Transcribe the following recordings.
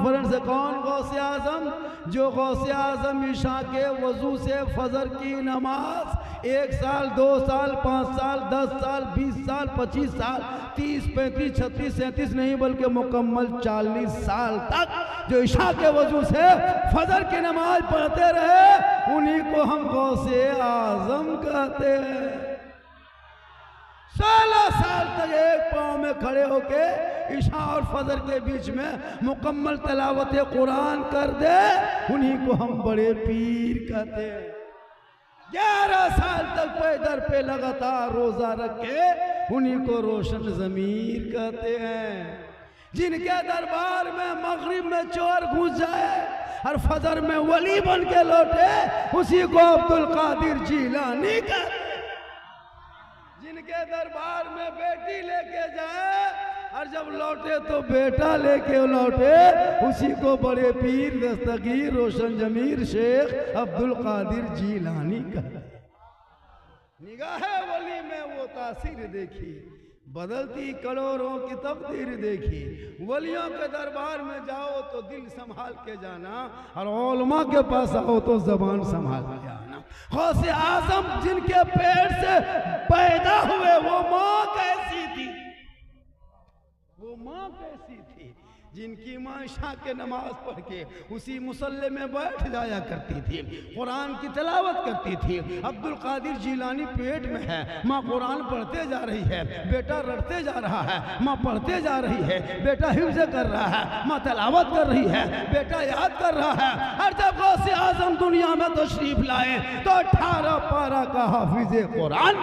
Conference है। कौन गौसे आजम? जो गौसे आजम ईशा के वजू से फजर की नमाज 1 साल 2 साल 5 साल 10 साल 20 साल 25 साल 30 35 36 37 नहीं बल्कि मुकम्मल 40 साल तक जो ईशा के वजू से फजर की नमाज पढ़ते रहे, उन्हीं को हम गौसे आजम कहते हैं। 16 साल तक एक पांव में खड़े होके ईशा और फजर के बीच में मुकम्मल तलावत कुरान कर दे, उन्हीं को हम बड़े पीर कहते हैं। 11 साल तक पैदर पे लगातार रोजा रखे, उन्हीं को रोशन जमीर कहते हैं। जिनके दरबार में मगरिब में चोर घुस जाए और फजर में वली बन के लौटे, उसी को अब्दुल कादिर जीलानी कहते हैं। जिनके दरबार में बेटी लेके जाए और जब लौटे तो बेटा लेके लौटे, उसी को बड़े पीर दस्तगीर रोशन जमीर शेख अब्दुल कादिर जीलानी कहते हैं। निगाहे वली में वो तासीर देखी, बदलती करोड़ों की तकदीर देखी। वलियों के दरबार में जाओ तो दिल संभाल के जाना, और उलमा के पास आओ तो जबान संभाल के आना। गौसे आजम जिनके पेट से पैदा हुए, वो माँ कैसी थी? वो माँ कैसी थी? जिनकी माँ ईशा के नमाज पढ़ के उसी मुसल्ले में बैठ जाया करती थी, कुरान की तिलावत करती थी। अब्दुल कादिर जीलानी पेट में है, माँ कुरान पढ़ते जा रही है, बेटा रटते जा रहा है, माँ पढ़ते जा रही है, बेटा हिफ्ज़ कर रहा है, माँ तिलावत कर रही है, बेटा याद कर रहा है। और जब गौसे आजम दुनिया में तशरीफ लाए तो 18 पारा का हाफिज़े कुरान,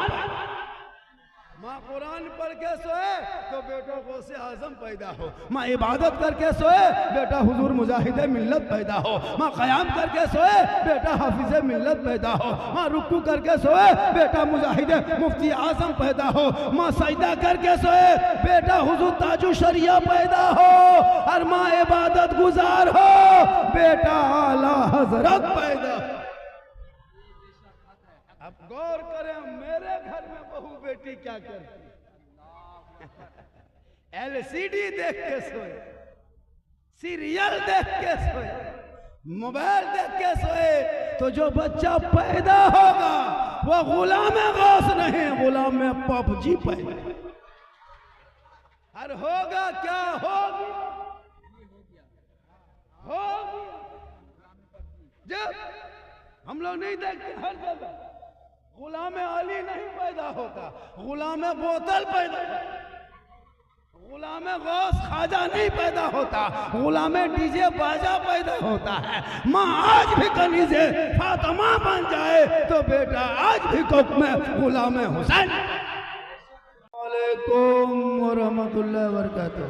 माँ कुरान पढ़ के सोए तो बेटा गौसे आजम पैदा हो, माँ इबादत करके सोए बेटा हुजूर मुजाहिदे मिल्लत पैदा हो, माँ क़याम करके सोए बेटा हाफिज़े मिल्लत पैदा हो, माँ रुकू करके सोए बेटा मुजाहिदे मुफ्ती आजम पैदा हो, माँ सजदा करके सोए बेटा हुजूर ताजु शरिया पैदा हो, और माँ इबादत गुजार हो बेटा आला हजरत पैदा हो। अब गौर करें, मेरे घर में बहू बेटी क्या करती? LCD देख के सोए, सीरियल देख के सोए, मोबाइल देख के सोए, तो जो बच्चा पैदा होगा वो गुलाम गौस नहीं, गुलाम PUBG पैदा। और होगा क्या? होगी जब हम लोग नहीं देखते हर जगह गुलाम अली नहीं पैदा होता, गुलाम बोतल पैदा होता, गुलाम गौस खाजा नहीं पैदा होता, गुलाम डीजे बाजा पैदा होता है। माँ आज भी कनीज़े फातिमा बन जाए तो बेटा आज भी कोक में गुलाम हुसैन। वालेकुम व रहमतुल्लाहि व बरकातहू।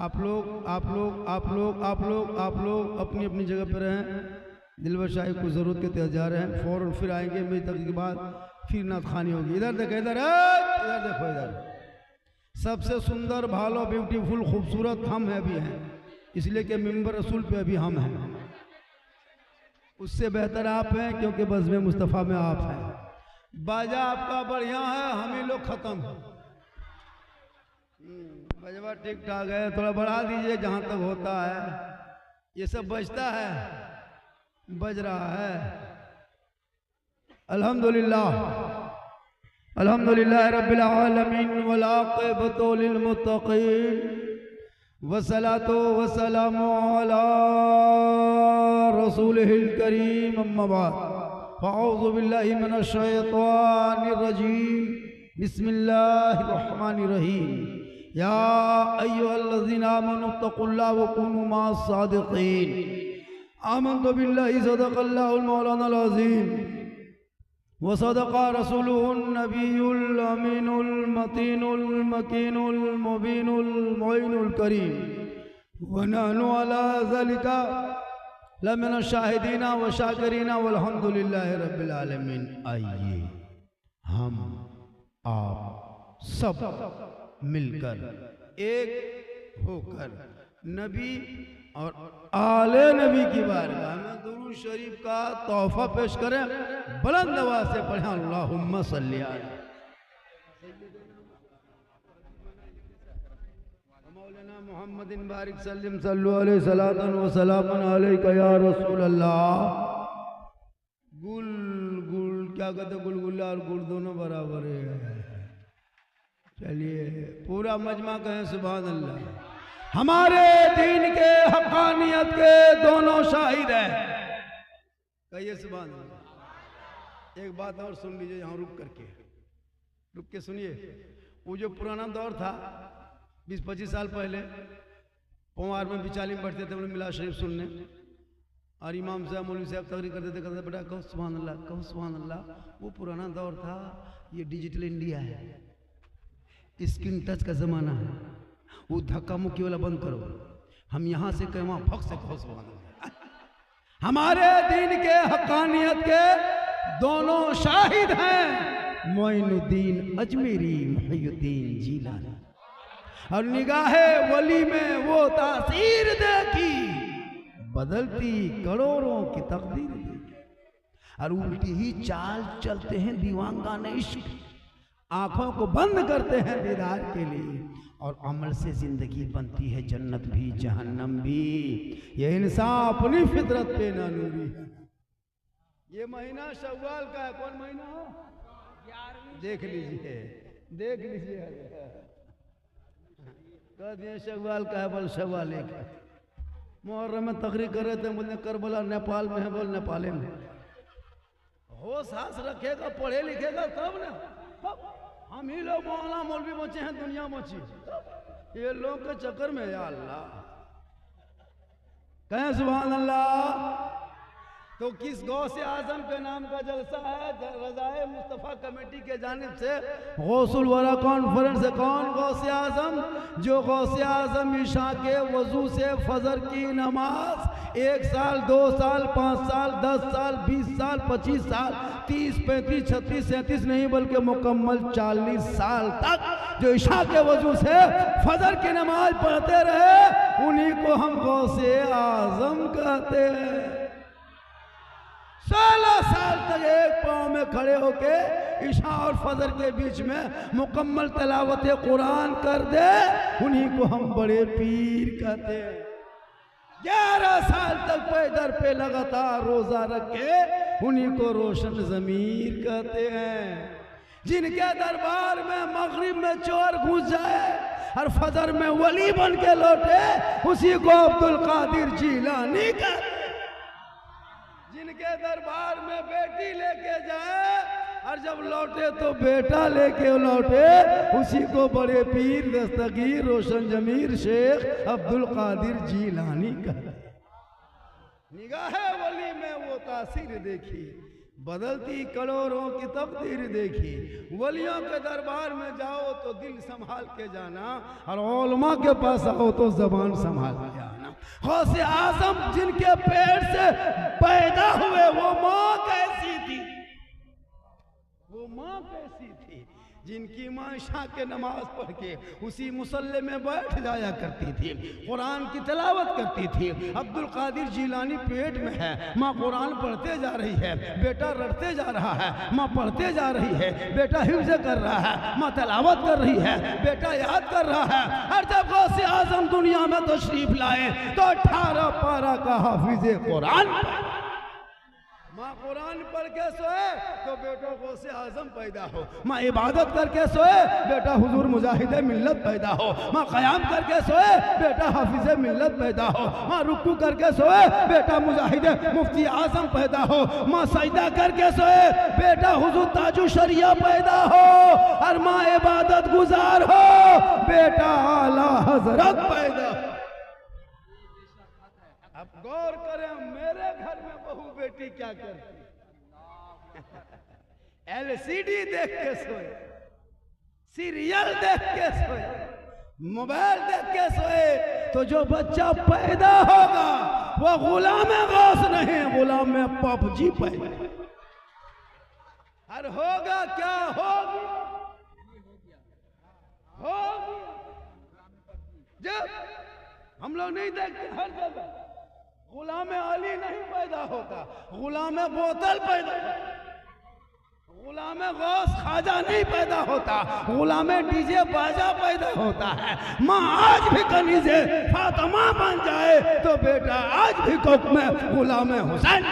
आप लोग अपनी अपनी जगह पर रहें। दिलबशाही को ज़रूरत के तहत जा रहे हैं, फ़ौरन फिर आएंगे। मेरी तकरीर के बाद फिर नात खानी होगी। इधर देखो, इधर देखो, इधर सबसे सुंदर, भालो, ब्यूटीफुल, खूबसूरत हम है भी हैं, इसलिए कि मिंबर रसूल पे अभी हम हैं। उससे बेहतर आप हैं, क्योंकि बज़्म मुस्तफ़ा में आप हैं। बाजा आपका बढ़िया है, हम ही लोग ख़त्म हैं। बजवा ठीक ठाक है, थोड़ा बढ़ा दीजिए जहाँ तक होता है। ये सब बजता है, बज रहा है। अल्हम्दुलिल्लाह, अल्हम्दुलिल्लाह रब्बिल आलमीन वल आक़िबतु लिल मुत्तक़ीन वस्सलातु वस्सलामु अला रसूलिहिल करीम, अम्मा बाद। फ़अऊज़ु बिल्लाहि मिनश शैतानिर रजीम, बिस्मिल्लाहिर रहमानिर रहीम। या अय्युहल्लज़ीना आमनू तक़ुल्लाह व कूनू मअस सादिक़ीन। आमन्तु बिल्लाहि सदक़ल्लाहुल मौलानाल अज़ीम व सदक़ा रसूलुहुन नबियुल अमीनुल मतीनुल मकीनुल मुबीनुल मुईनुल करीम व नहनु अला ज़ालिका लमिन शाहिदीना व शाकिरीना वल्हम्दुलिल्लाहि रब्बिल आलमीन। आइए हम आप सब मिलकर एक होकर नबी और आले नबी की बारगाह में दुरूद शरीफ का तोहफा पेश करें। बुलंद आवाज से पढ़ें अल्लाहुम्मा सल्ली अला मौलाना मोहम्मदिन बारिक सल्लम सल्लु अलैहि सलातन व सलामन अलैका या रसूल अल्लाह। गुल गुल क्या कहते, गुलगुल्ला और गुल दोनों बराबर है। चलिए पूरा मजमा कहें सुभान अल्लाह। हमारे दीन के हक़ानियत के दोनों शाहिद हैं, कहिए सुभान अल्लाह। एक बात और सुन लीजिए, यहाँ रुक के सुनिए। वो जो पुराना दौर था 20-25 साल पहले, पवार में बिचाली में बैठते थे मिला शरीफ सुनने, और इमाम साहब मौलवी साहब तकरीर करते थे बेटा कहो सुभान अल्लाह, कहो सुभान अल्लाह। वो पुराना दौर था, ये डिजिटल इंडिया है, स्क्रीन टच का ज़माना है। वो धक्का मुक्की वाला बंद करो, हम यहाँ से कहें वहाँ फक से कहो सुभान अल्लाह। हमारे दीन के हक़ानियत के दोनों शाहिद हैं, मोइनुद्दीन अजमेरी, मुहियुद्दीन जीलानी। और निगाहे वली में वो तासीर देखी, बदलती करोड़ों की तकदीर देखी। और उल्टी ही चाल चलते हैं दीवानगाने इश्क, आंखों को बंद करते हैं दीदार के लिए, और अमल से जिंदगी बनती है जन्नत भी जहन्नम भी। ये इंसान अपनी फितरत पे ना नूरी है। ये महीना शव्वाल का है, कौन महीना हो? देख लीजिए कह दिए शव्वाल का है, बोल शव्वाल एक है। मुहर्रम में तकरीर कर रहे थे, बोले करबला नेपाल में है, बोल नेपाल में। होश हास रखेगा, पढ़े लिखेगा तब ना। हम ही लोग मौलाना मौलवी बचे हैं, दुनिया बची। ये लोग के चक्कर में या अल्लाह कहें सुभान अल्लाह। तो किस गौसे आजम के नाम का जलसा है? रज़ाए मुस्तफ़ा कमेटी के जानिब से गौसुल वरा कॉन्फ्रेंस है। कौन गौसे आजम? जो गौसे आजम ईशा के वजू से फजर की नमाज 1 साल 2 साल 5 साल 10 साल 20 साल 25 साल 30 35 36 37 नहीं बल्कि मुकम्मल 40 साल तक जो ईशा के वजू से फजर की नमाज पढ़ते रहे, उन्हीं को हम गौसे आजम कहते हैं। 16 साल तक एक पाँव में खड़े होके ईशा और फजर के बीच में मुकम्मल तलावत कुरान कर दे, उन्हीं को हम बड़े पीर कहते हैं। 11 साल तक पैदर पे लगातार रोजा रखे, उन्हीं को रोशन ज़मीर कहते हैं। जिनके दरबार में मगरिब में चोर घुस जाए और फजर में वली बन के लौटे, उसी को अब्दुल कादिर जीलानी कहते हैं। जिनके दरबार में बेटी लेके जाए और जब लौटे तो बेटा लेके लौटे, उसी को बड़े पीर दस्तगीर रोशन जमीर शेख अब्दुल कादिर जीलानी कहते हैं। निगाहे वली में वो तासीर देखी, बदलती करोड़ों की तकदीर देखी। वलियों के दरबार में जाओ तो दिल संभाल के जाना, और उलमा के पास आओ तो जबान संभाल के आना। गौसे आजम जिनके पेट से पैदा हुए, वो माँ कैसी थी? जिनकी माँ ईशा के नमाज पढ़ के उसी मुसल्ले में बैठ जाया करती थी, कुरान की तिलावत करती थी। अब्दुल कादिर जीलानी पेट में है, माँ कुरान पढ़ते जा रही है, बेटा रटते जा रहा है, माँ पढ़ते जा रही है, बेटा हिफ्ज़ कर रहा है, माँ तिलावत कर रही है, बेटा याद कर रहा है। और जब गौसे आजम दुनिया में तशरीफ लाए तो 18 पारा का हाफिज़े कुरान, माँ कुरान पढ़ के सोए तो बेटो गौसे आजम पैदा हो, माँ इबादत करके सोए बेटा हुजूर मुजाहिदे मिल्लत पैदा हो, माँ क़याम करके सोए बेटा हाफिज़े मिल्लत पैदा हो, माँ रुकू करके सोए बेटा मुजाहिदे मुफ्ती आजम पैदा हो, माँ सजदा करके सोए बेटा हुजूर ताजु शरिया पैदा हो, और माँ इबादत गुजार हो बेटा आला हजरत पैदा हो। अब गौर करें, मेरे घर में बहू बेटी क्या करती? LCD देख के सोए, सीरियल देख के सोए, मोबाइल देख के सोए, तो जो बच्चा पैदा होगा वो गुलाम गौस नहीं, गुलाम PUBG पैदा। और होगा क्या? होगी जब हम लोग नहीं देखते हर जगह गुलाम अली नहीं पैदा होता, गुलाम बोतल पैदा होता, गुलाम गौस ख्वाजा नहीं पैदा होता, गुलाम डीजे बाजा पैदा होता है। माँ आज भी कनीज़े फातिमा बन जाए तो बेटा आज भी कोक में गुलाम हुसैन।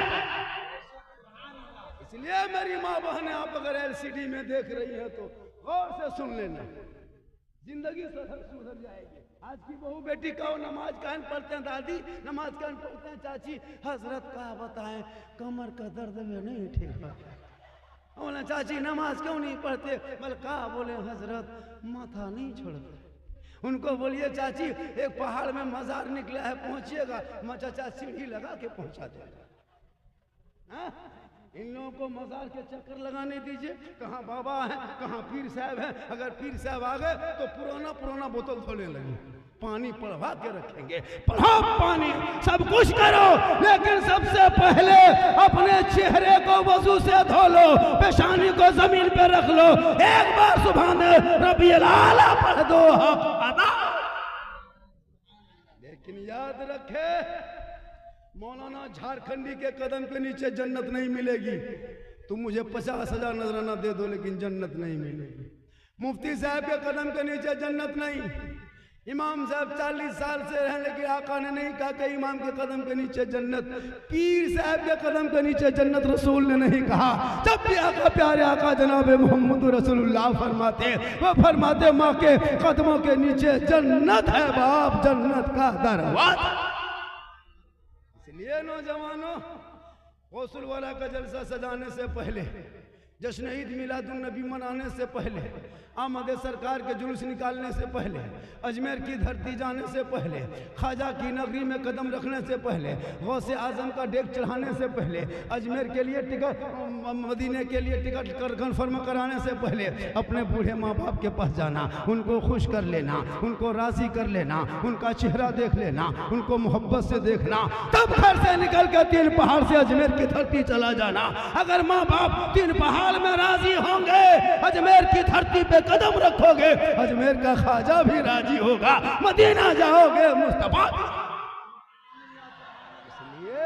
इसलिए मेरी माँ बहन, आप अगर एलसीडी में देख रही है तो गौर से सुन लेना, जिंदगी सुधर जाएगी। आज की बहू बेटी कहो नमाज कान पढ़ते हैं, दादी नमाज कान पढ़ते हैं, चाची हजरत का बताएं कमर का दर्द में नहीं ठीक है। बोले चाची नमाज क्यों नहीं पढ़ते? बोले कहा, बोले हजरत माथा नहीं छोड़ते। उनको बोलिए चाची एक पहाड़ में मजार निकला है, पहुंचिएगा। चाचा सीढ़ी लगा के पहुंचा देगा। इन लोगों को मजार के चक्कर लगाने दीजिए। कहाँ बाबा है, कहाँ पीर साहब है। अगर पीर साहब आ गए तो पुराना बोतल धोने लगे, पानी पढ़वा के रखेंगे। पढ़ो पानी, सब कुछ करो, लेकिन सबसे पहले अपने चेहरे को वजू से धो लो, पेशानी को जमीन पे रख लो, एक बार सुभान रब्बियल आला पढ़ दो, हक अदा। लेकिन याद रखे, मौलाना झारखंडी के कदम के नीचे जन्नत नहीं मिलेगी। तुम मुझे 50,000 नजराना दे दो लेकिन जन्नत नहीं मिलेगी। मुफ्ती साहब के कदम के नीचे जन्नत नहीं। इमाम साहब 40 साल से रहे लेकिन आका ने नहीं कहा कि इमाम के कदम के नीचे जन्नत। पीर साहब के कदम के नीचे जन्नत रसूल ने नहीं कहा। जब भी आका, प्यारे आका जनाब मोहम्मद रसूलुल्लाह फरमाते, वो फरमाते माँ के कदमों के नीचे जन्नत है बाप, जन्नत का दरवाजा। इसलिए नौजवानों, गौसुल वाला का जलसा सजाने से पहले, जश्न ईद मिलादुन नबी मनाने से पहले, आमद सरकार के जुलूस निकालने से पहले, अजमेर की धरती जाने से पहले, ख्वाजा की नगरी में कदम रखने से पहले, गौसे आजम का डेग चढ़ाने से पहले, अजमेर के लिए टिकट, मदीने के लिए टिकट कन्फर्म कराने से पहले अपने बूढ़े माँ बाप के पास जाना, उनको खुश कर लेना, उनको राजी कर लेना, उनका चेहरा देख लेना, उनको मोहब्बत से देखना, तब घर से निकल कर 3 पहाड़ से अजमेर की धरती चला जाना। अगर माँ बाप 3 पहाड़ में राजी होंगे, अजमेर की धरती पे कदम रखोगे, अजमेर का ख्वाजा भी राजी होगा, मदीना जाओगे मुस्तफा। इसलिए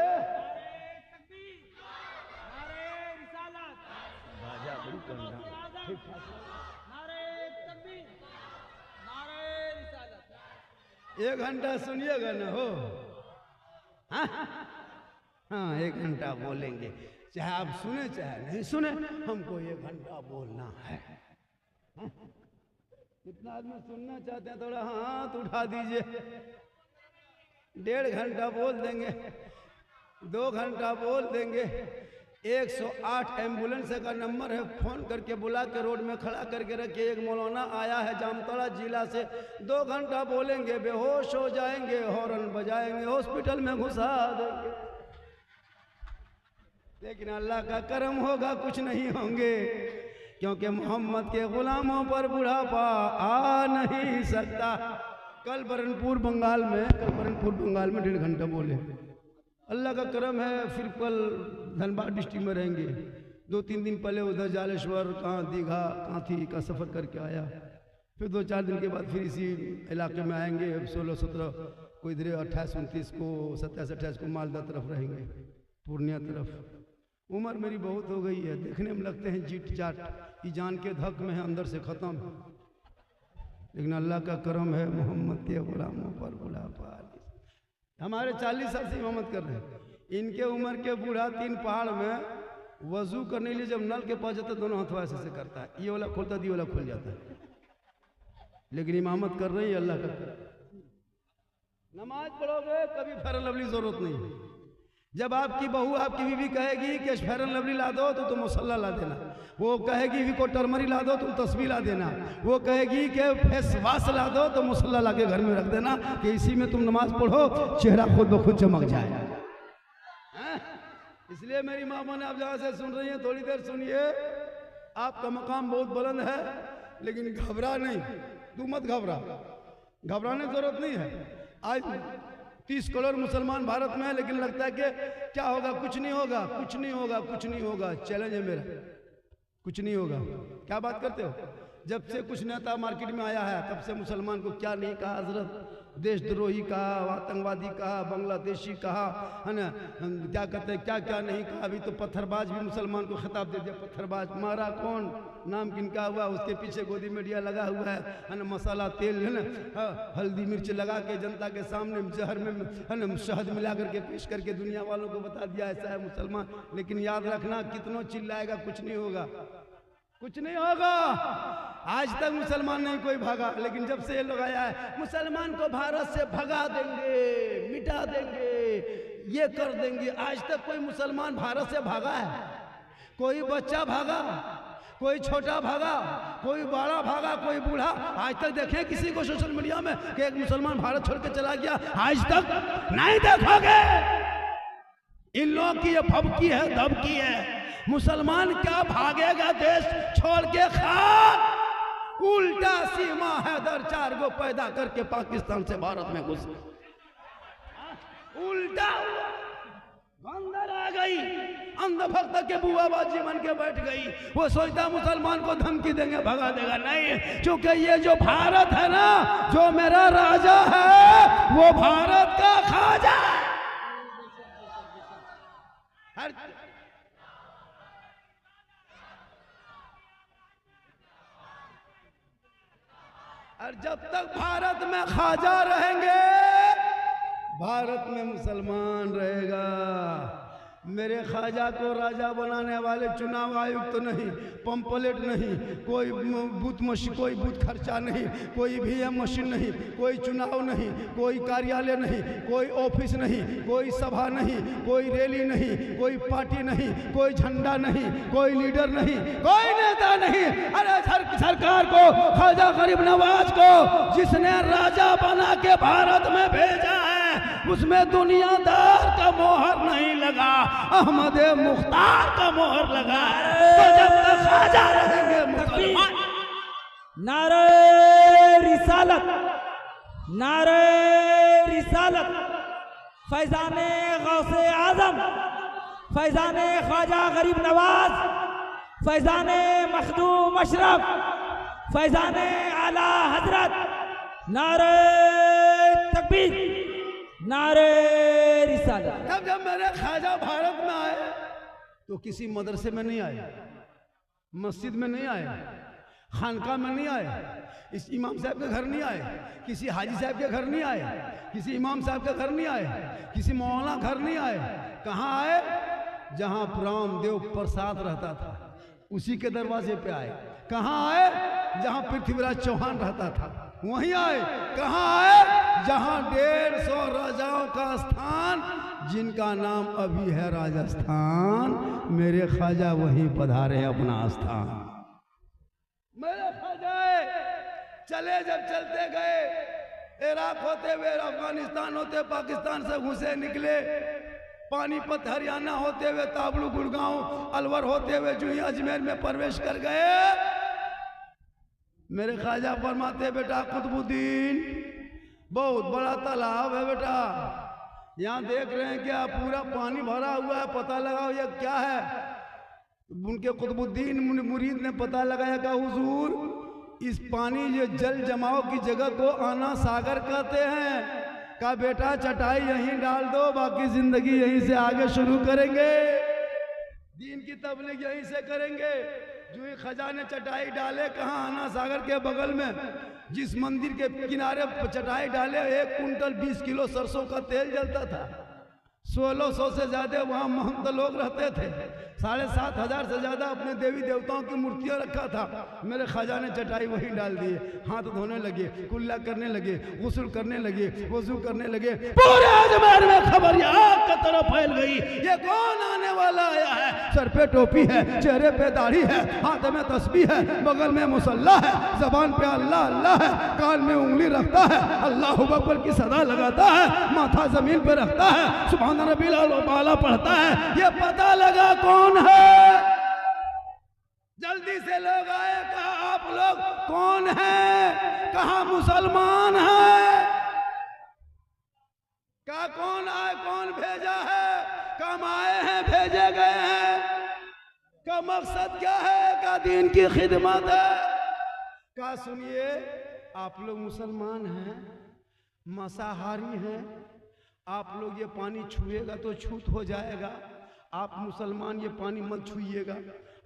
एक घंटा सुनिएगा ना हो। हाँ 1 घंटा बोलेंगे, चाहे आप सुने चाहे नहीं सुने, हमको 1 घंटा बोलना है। कितना आदमी सुनना चाहते हैं? थोड़ा हाथ उठा दीजिए। 1.5 घंटा बोल देंगे, 2 घंटा बोल देंगे। 108 एम्बुलेंस का नंबर है, फोन करके बुला के रोड में खड़ा करके रखिए। एक मौलाना आया है जामताड़ा जिला से, 2 घंटा बोलेंगे, बेहोश हो जाएंगे, हॉर्न बजाएंगे, हॉस्पिटल में घुसा देंगे। लेकिन अल्लाह का करम होगा, कुछ नहीं होंगे, क्योंकि मोहम्मद के गुलामों पर बुढ़ापा आ नहीं सकता। कल बरनपुर बंगाल में 1.5 घंटा बोले। अल्लाह का करम है, फिर कल धनबाद डिस्ट्रिक्ट में रहेंगे। 2-3 दिन पहले उधर जालेश्वर, कहाँ दीघा, कहाँ थी का सफ़र करके आया। फिर 2-4 दिन के बाद फिर इसी इलाके में आएंगे। 16-17 को इधर, 28-29 को, 27-28 को मालदा तरफ रहेंगे, पूर्णिया तरफ। उम्र मेरी बहुत हो गई है, देखने में लगते हैं जीट जाट की, जान के धक में है, अंदर से ख़त्म। लेकिन अल्लाह का करम है, मोहम्मद के गुलामों पर बुढ़ापा। हमारे 40 साल से इमामत कर रहे हैं, इनके उम्र के बूढ़ा 3 पहाड़ में वजू करने के लिए जब नल के पास जाता है, दोनों हाथों ऐसे करता है, ये वाला खोलता है, ये वाला खुल जाता है। लेकिन इमामत कर रही है अल्लाह का। नमाज पढ़ोगे कभी फेयर लवली जरूरत नहीं है। जब आपकी बहू, आपकी बीवी कहेगी कि फेयर लवली ला दो तो तुम मुसल्ला ला देना। वो कहेगी भी को टर्मरी ला दो, तुम तस्बीह ला देना। वो कहेगी कि फेस वाश ला दो तो मुसल्ला ला के घर में रख देना कि इसी में तुम नमाज पढ़ो, चेहरा खुद ब खुद चमक जाए। इसलिए मेरी मामा ने, आप जहाँ से सुन रही हैं थोड़ी देर सुनिए। आपका मकाम बहुत बुलंद है, लेकिन घबरा नहीं, तू मत घबरा, घबराने की जरूरत नहीं है। आज 30 करोड़ मुसलमान भारत में है, लेकिन लगता है कि क्या होगा, कुछ नहीं होगा, कुछ नहीं होगा, कुछ नहीं होगा। चैलेंज है मेरा, कुछ नहीं होगा। क्या बात करते हो? जब से कुछ नेता मार्केट में आया है तब से मुसलमान को क्या नहीं कहा हजरत, देशद्रोही कहा, आतंकवादी कहा, बांग्लादेशी कहा, है ना, क्या कहते हैं, क्या क्या नहीं कहा। अभी तो पत्थरबाज भी मुसलमान को खिताब दे दिया, पत्थरबाज। मारा कौन, नाम किनका हुआ, उसके पीछे गोदी मीडिया लगा हुआ है ना, मसाला तेल है ना, हल्दी मिर्च लगा के जनता के सामने जहर में है ना शहद मिला करके पेश करके दुनिया वालों को बता दिया ऐसा है मुसलमान। लेकिन याद रखना, कितनों चिल्लाएगा कुछ नहीं होगा, कुछ नहीं होगा। आज तक मुसलमान नहीं कोई भागा, लेकिन जब से ये लोग आया है मुसलमान को भारत से भगा देंगे, मिटा देंगे, ये कर देंगे। आज तक कोई मुसलमान भारत से भागा है? कोई बच्चा भागा, कोई छोटा भागा, कोई बड़ा भागा, कोई बूढ़ा? आज तक देखें किसी को सोशल मीडिया में कि एक मुसलमान भारत छोड़ के चला गया? आज तक नहीं देखोगे। इन लोगों की ये फबकी है, दबकी है। मुसलमान क्या भागेगा देश छोड़ के? खाक उल्टा सीमा हैदर 4 गो पैदा करके पाकिस्तान से भारत में घुस, उल्टा अंदर आ गई, अंधभक्त के बुआबाजी बन के बैठ गई। वो सोचता मुसलमान को धमकी देंगे भगा देगा, नहीं, क्योंकि ये जो भारत है ना, जो मेरा राजा है वो भारत का खाजा है। और जब तक भारत में खाजा रहेंगे, भारत में मुसलमान रहेगा। मेरे ख्वाजा को राजा बनाने वाले चुनाव आयुक्त तो नहीं, पंपलेट नहीं, कोई बूथ मशीन, कोई बूथ खर्चा नहीं, कोई ईवीएम मशीन नहीं, कोई चुनाव नहीं, कोई कार्यालय नहीं, कोई ऑफिस नहीं, कोई सभा नहीं, कोई रैली नहीं, कोई पार्टी नहीं, कोई झंडा नहीं, कोई लीडर नहीं, कोई नेता नहीं। अरे सरकार को, ख्वाजा गरीब नवाज को जिसने राजा बना के भारत में भेजा है, उसमें दुनियादार का मोहर नहीं लगा, अहमद मुख्तार का मोहर लगा है। तो जब तक खाजा रहेंगे मुसलमान। नारे रिसालत, नारे रिसालत, फैजाने गौसे आजम, फैजाने ख्वाजा गरीब नवाज, फैजाने मखदूम अशरफ, फैजाने आला हजरत। नारे तकबीर, नारे रिसालत। जब मेरे ख्वाजा भारत में आए तो किसी मदरसे में नहीं आए, मस्जिद में नहीं आए, खानका में नहीं आए, इस इमाम साहब के घर नहीं आए, किसी हाजी साहब के घर नहीं आए, किसी इमाम साहब के घर नहीं आए, किसी मौलाना घर नहीं आए। कहाँ आए? जहाँ रामदेव प्रसाद रहता था उसी के दरवाजे पे आए। कहाँ आए? जहाँ पृथ्वीराज चौहान रहता था वहीं आए। कहाँ आए? जहाँ 150 राजाओं का स्थान, जिनका नाम अभी है राजस्थान, मेरे ख्वाजा वहीं पधारे अपना स्थान। मेरे ख्वाजा चले, जब चलते गए, इराक होते हुए, अफगानिस्तान होते, पाकिस्तान से घुसे निकले, पानीपत हरियाणा होते हुए, ताबलू गुड़गांव अलवर होते हुए जो ही अजमेर में प्रवेश कर गए, मेरे ख्वाजा फरमाते, बेटा कुतुबुद्दीन, बहुत बड़ा तालाब है बेटा, यहाँ देख रहे हैं क्या पूरा पानी भरा हुआ है, पता लगाओ ये क्या है। उनके कुतुबुद्दीन मुरीद ने पता लगाया कि हुजूर, इस पानी ये जल जमाव की जगह को आना सागर कहते हैं। कहा बेटा चटाई यहीं डाल दो, बाकी जिंदगी यहीं से आगे शुरू करेंगे, दीन की तबलीग यहीं से करेंगे। जो ही ख्वाजा ने चटाई डाले, कहाँ? आना सागर के बगल में जिस मंदिर के किनारे चटाई डाले, 1 कुंटल 20 किलो सरसों का तेल जलता था। 1600 से ज्यादा वहाँ महंत लोग रहते थे। 7,500 से ज्यादा अपने देवी देवताओं की मूर्तियां रखा था। मेरे ख्वाजा ने चटाई वहीं डाल दिए, हाथ धोने लगे, कुल्ला करने लगे, गुस्ल करने लगे, वजू करने लगे। पूरे अजमेर में खबर आग की तरह फैल गई, ये कौन आने वाला आया है? सर पे टोपी है, चेहरे पे दाढ़ी है, हाथ में तस्बीह है, बगल में मुसल्ला है, जबान पे अल्लाह अल्लाह है, कान में उंगली रखता है, अल्लाहु अकबर की सदा लगाता है, माथा जमीन पे रखता है, सुभान रब्बिल आला पढ़ता है। ये पता लगा कौन है? जल्दी से लोग आए, कहा आप लोग कौन हैं? कहा मुसलमान हैं। कहा कौन आए, कौन भेजा है? कम आए हैं, भेजे गए हैं। का मकसद क्या है? का दीन की खिदमत है। का सुनिए, आप लोग मुसलमान हैं, मांसाहारी हैं, आप लोग ये पानी छुएगा तो छूत हो जाएगा। आप मुसलमान ये पानी मत छुइएगा।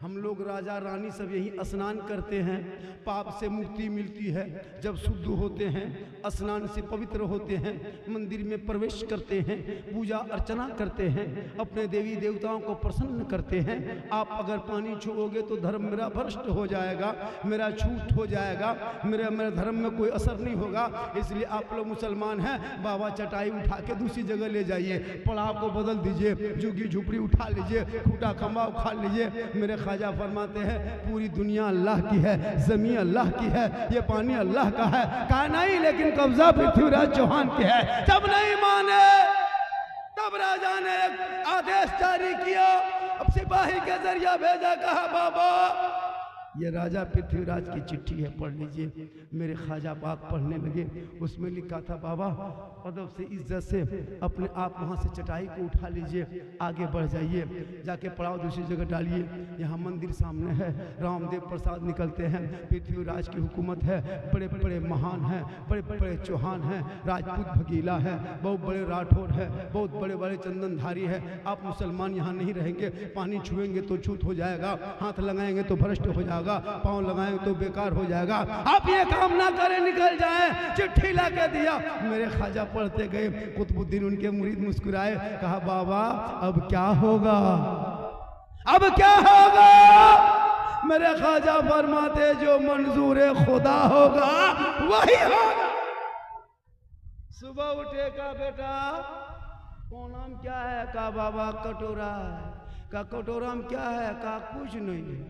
हम लोग राजा रानी सब यही स्नान करते हैं, पाप से मुक्ति मिलती है। जब शुद्ध होते हैं, स्नान से पवित्र होते हैं, मंदिर में प्रवेश करते हैं, पूजा अर्चना करते हैं, अपने देवी देवताओं को प्रसन्न करते हैं। आप अगर पानी छुओगे तो धर्म मेरा भ्रष्ट हो जाएगा, मेरा छूट हो जाएगा, मेरे धर्म में कोई असर नहीं होगा। इसलिए आप लोग मुसलमान हैं, बाबा चटाई उठा के दूसरी जगह ले जाइए, पड़ाव को बदल दीजिए, झुग्गी झुपड़ी उठा लीजिए, खूटा खंबा उठा लीजिए। मेरे ख्वाजा फरमाते हैं पूरी दुनिया अल्लाह की है, जमीन अल्लाह की है, ये पानी अल्लाह का है। कहा नहीं, लेकिन कब्जा पृथ्वीराज चौहान की है। जब नहीं माने तब राजा ने एक आदेश जारी किया, अब सिपाही के जरिए भेजा, कहा बाबा ये राजा पृथ्वीराज की चिट्ठी है, पढ़ लीजिए। मेरे ख्वाजा पाक पढ़ने लगे, उसमें लिखा था बाबा अदब से इज्जत से अपने आप वहाँ से चटाई को उठा लीजिए, आगे बढ़ जाइए, जाके पड़ाव दूसरी जगह डालिए। यहाँ मंदिर सामने है, रामदेव प्रसाद निकलते हैं, पृथ्वीराज की हुकूमत है, बड़े बड़े महान हैं, बड़े बड़े चौहान हैं, राजपूत भगीला है, बहुत बड़े राठौर है, बहुत बड़े बड़े चंदनधारी है। आप मुसलमान यहाँ नहीं रहेंगे, पानी छुएंगे तो छूत हो जाएगा, हाथ लगाएंगे तो भ्रष्ट हो जाएगा, पांव लगाएंगे तो बेकार हो जाएगा। आप ये काम ना करें, निकल जाएं। चिट्ठी ला के दिया। मेरे ख्वाजा पढ़ते गए, कुतुबुद्दीन उनके मुरीद मुस्कुराए, कहा बाबा अब क्या होगा, अब क्या होगा? मेरे ख्वाजा फरमाते जो मंजूर खुदा होगा वही होगा। सुबह उठे, का बेटा कौन नाम क्या है? का बाबा कटोरा है। का कटोरा में क्या है? का कुछ नहीं है,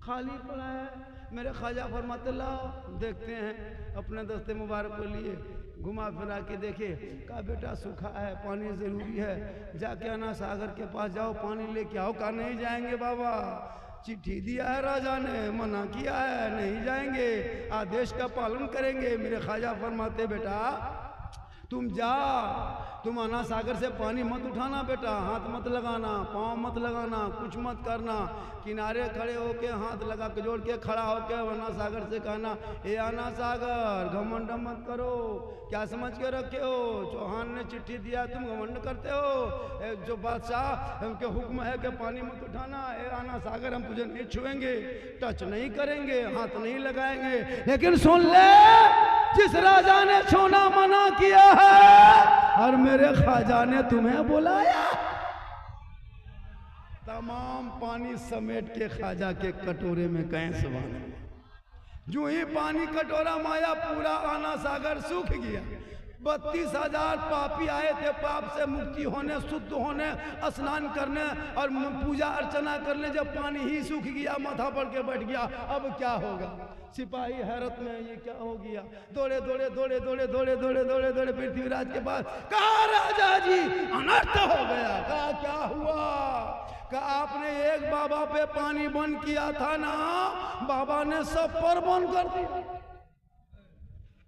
खाली पड़ा है। मेरे ख्वाजा फरमाते लाओ देखते हैं। अपने दस्ते मुबारक को लिए घुमा फिरा के देखे, का बेटा सूखा है, पानी ज़रूरी है, जाके आना सागर के पास जाओ, पानी लेके आओ। का नहीं जाएंगे बाबा, चिट्ठी दिया है राजा ने, मना किया है, नहीं जाएंगे, आदेश का पालन करेंगे। मेरे ख्वाजा फरमाते बेटा तुम जा, तुम आना सागर से पानी मत उठाना बेटा, हाथ मत लगाना, पाँव मत लगाना, कुछ मत करना। किनारे खड़े होके हाथ लगा के जोड़ के खड़ा होके आना सागर से कहना, ए आना सागर घमंड मत करो। क्या समझ के रखे हो? चौहान ने चिट्ठी दिया, तुम घमंड करते हो। जो बादशाह उनके हुक्म है कि पानी मत उठाना, ए आना सागर हम तुझे नहीं छुएंगे, टच नहीं करेंगे, हाथ नहीं लगाएंगे। लेकिन सुन ले, जिस राजा ने छूना मना किया है और मेरे ख्वाजा ने तुम्हें बुलाया, तमाम पानी समेट के ख्वाजा के कटोरे में कैसे बांध। जो ही पानी कटोरा माया, पूरा आना सागर सूख गया। 32,000 पापी आए थे पाप से मुक्ति होने, शुद्ध होने, स्नान करने और पूजा अर्चना करने। जब पानी ही सूख गया, माथा पड़ के बैठ गया, अब क्या होगा? सिपाही हैरत में, ये क्या हो गया? दौड़े दौड़े दौड़े दौड़े दौड़े दौड़े दौड़े दौड़े पृथ्वीराज के पास, कहा राजा जी अनर्थ हो गया। कहा क्या हुआ? कहा आपने एक बाबा पे पानी बंद किया था ना, बाबा ने सब पर बंद कर दिया।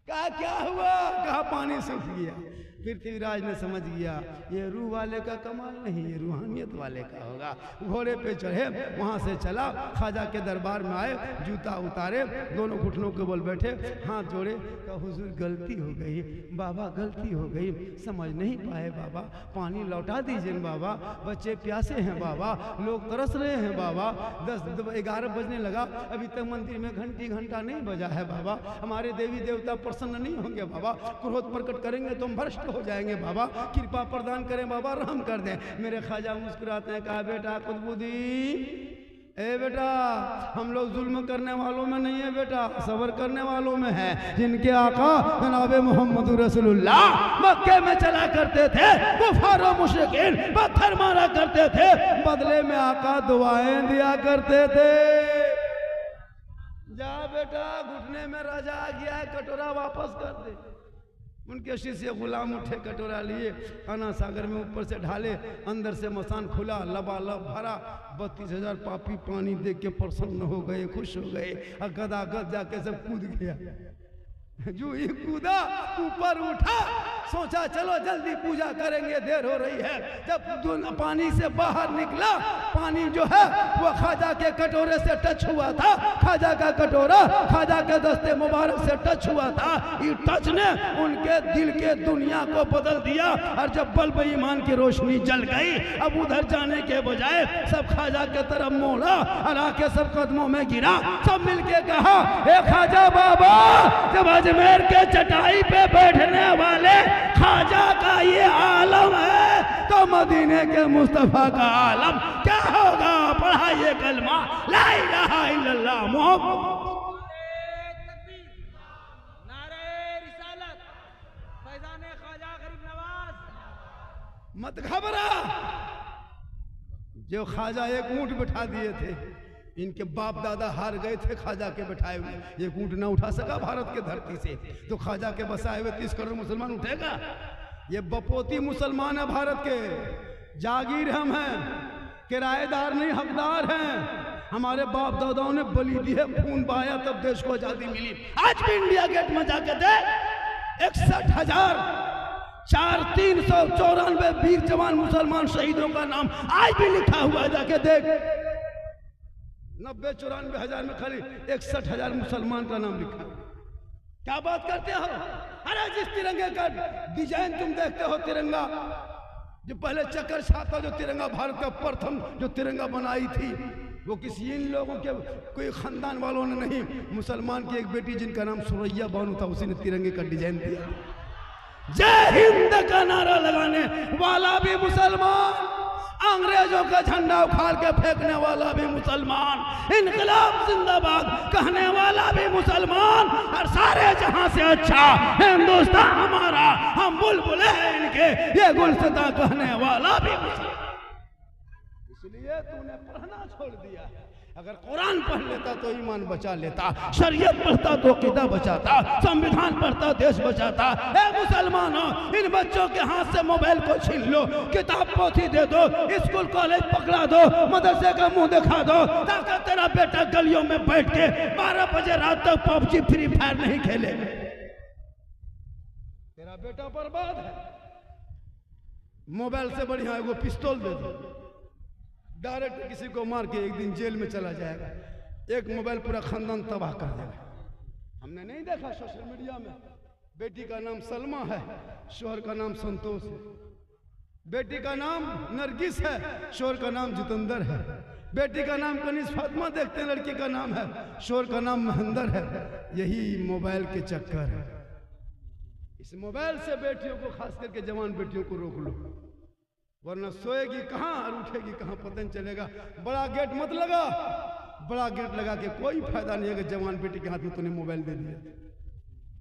कहा क्या हुआ? कहा पानी सूख गया। पृथ्वीराज ने समझ गया ये रूह वाले का कमाल नहीं, ये रूहानियत वाले का होगा। घोड़े पे चढ़े, वहाँ से चला, ख्वाजा के दरबार में आए, जूता उतारे, दोनों घुटनों के बल बैठे, हाथ जोड़े, कहा हुजूर गलती हो गई बाबा, गलती हो गई, समझ नहीं पाए बाबा, पानी लौटा दीजिए बाबा, बच्चे प्यासे हैं बाबा, लोग तरस रहे हैं बाबा। 10-11 बजने लगा, अभी तक मंदिर में घंटा नहीं बजा है बाबा, हमारे देवी देवता प्रसन्न नहीं होंगे बाबा, क्रोध प्रकट करेंगे तो हम भ्रष्ट हो जाएंगे बाबा, कृपा प्रदान करें बाबा, रहम कर दें। मेरे ख्वाजा मुस्कुराते हैं, कहा बेटा कुतुबुद्दीन, ए बेटा हम लोग जुल्म करने वालों में नहीं है बेटा, सबर करने वालों में है। जिनके आका जनाब मोहम्मद रसूलुल्लाह मक्के में चला करते थे, कुफार और मुशरिकीन पत्थर मारा करते थे, बदले में आका दुआएं दिया करते थे। जा बेटा, घुटने में राजा आ गया है, कटोरा वापस कर दे। उनके शीशे गुलाम उठे, कटोरा लिए, आना सागर में ऊपर से ढाले, अंदर से मसान खुला, लबालब भरा। 32,000 पापी पानी देख के प्रसन्न हो गए, खुश हो गए, और गदागद जाके सब कूद गया। जो ही कूदा ऊपर उठा, सोचा चलो जल्दी पूजा करेंगे, देर हो रही है। जब पानी से बाहर निकला, पानी जो है वो ख्वाजा के कटोरे से टच हुआ था। ख्वाजा का कटोरा ख्वाजा के दस्ते मुबारक से टच हुआ था। ये टच ने उनके दिल के दुनिया को बदल दिया। और जब बल्ब ईमान की रोशनी जल गई, अब उधर जाने के बजाय सब ख्वाजा के तरफ मोड़ा और आके सब कदमों में गिरा। सब मिलके कहा, ए ख्वाजा बाबा, जब अजमेर के चटाई पे बैठने वाले ख्वाजा का ये आलम है तो मदीने के मुस्तफा का आलम क्या होगा? पढ़ाइए कलमा ला इलाहा इल्लल्लाह मोहम्मद। नारे रिसालत, फैजाने ख्वाजा गरीब नवाज। मत घबरा। जो ख्वाजा एक ऊंट बिठा दिए थे, इनके बाप दादा हार गए थे ख्वाजा के बैठाए हुए। ये ऊंट ना उठा सका भारत के धरती से, तो ख्वाजा के बसाए हुए 30 करोड़ मुसलमान उठेगा? ये बपोती मुसलमान है भारत के, जागीर हम हैं, किराएदार नहीं हकदार हैं। हमारे बाप दादाओं ने बलि दी है, खून बहाया, तब देश को आजादी मिली। आज भी इंडिया गेट में जाके दे 61,394 वीर जवान मुसलमान शहीदों का नाम आज भी लिखा हुआ है, जाके देख। 90-94 हजार में खाली 61,000 मुसलमान का नाम लिखा। क्या बात करते हो? अरे जिस तिरंगे का डिजाइन तुम देखते हो, तिरंगा जो पहले चक्कर छाता, जो तिरंगा भारत का प्रथम जो तिरंगा बनाई थी, वो किसी इन लोगों के कोई खानदान वालों ने नहीं, मुसलमान की एक बेटी जिनका नाम सुरैया बानू था, उसी ने तिरंगे का डिजाइन दिया। जय हिंद का नारा लगाने वाला भी मुसलमान, अंग्रेजों का झंडा उखाड़ के फेंकने वाला भी मुसलमान, इनकलाब जिंदाबाद कहने वाला भी मुसलमान, और सारे जहां से अच्छा हिंदुस्तान हमारा, हम बुलबुले हैं इनके, ये गुलसिता कहने वाला भी मुसलमान। इसलिए तूने पढ़ना छोड़ दिया। अगर कुरान पढ़ लेता तो ईमान बचा लेता, शरीयत पढ़ता तो अकीदा बचाता, संविधान पढ़ता देश बचाता। ए मुसलमानों, इन बच्चों के हाथ से मोबाइल को छीन लो, किताब पोथी दे दो, स्कूल कॉलेज पकड़ा दो, मदरसे का मुंह दिखा दो, ताकि तेरा बेटा गलियों में बैठ के 12 बजे रात तक पबजी फ्री फायर नहीं खेले। तेरा बेटा बर्बाद है। मोबाइल से बढ़िया वो पिस्तौल दे दो, डायरेक्ट किसी को मार के एक दिन जेल में चला जाएगा। एक मोबाइल पूरा खानदान तबाह कर देगा। हमने नहीं देखा सोशल मीडिया में, बेटी का नाम सलमा है, शोहर का नाम संतोष है, बेटी का नाम नरगिस है, शोहर का नाम जितेंद्र है, बेटी का नाम कनीज फातिमा देखते हैं, लड़की का नाम है, शोहर का नाम महेंद्र है। यही मोबाइल के चक्कर है। इस मोबाइल से बेटियों को, खास करके जवान बेटियों को रोक लो, वरना सोएगी कहाँ और उठेगी कहाँ पता नहीं चलेगा। बड़ा गेट मत लगा, बड़ा गेट लगा के कोई फायदा नहीं है कि जवान बेटी के हाथ में तूने मोबाइल दे दिया।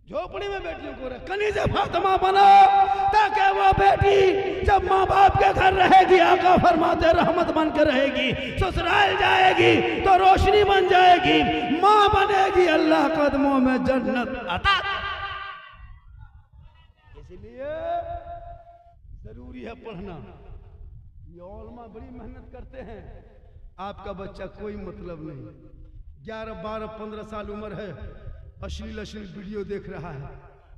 झोपड़ी में बेटियों को रख, कनीज फातिमा बना, ताकि वो बेटी जब माँ बाप के घर रहेगी, आका फरमाते रहमत बन के रहेगी, ससुराल जाएगी तो रोशनी बन जाएगी, माँ बनेगी, अल्लाह कदमों में जन्नत अता। इसलिए जरूरी है पढ़ना। ये उलमा बड़ी मेहनत करते हैं। आपका बच्चा कोई मतलब नहीं, 11, 12, 15 साल उम्र है, अश्लील वीडियो देख रहा है,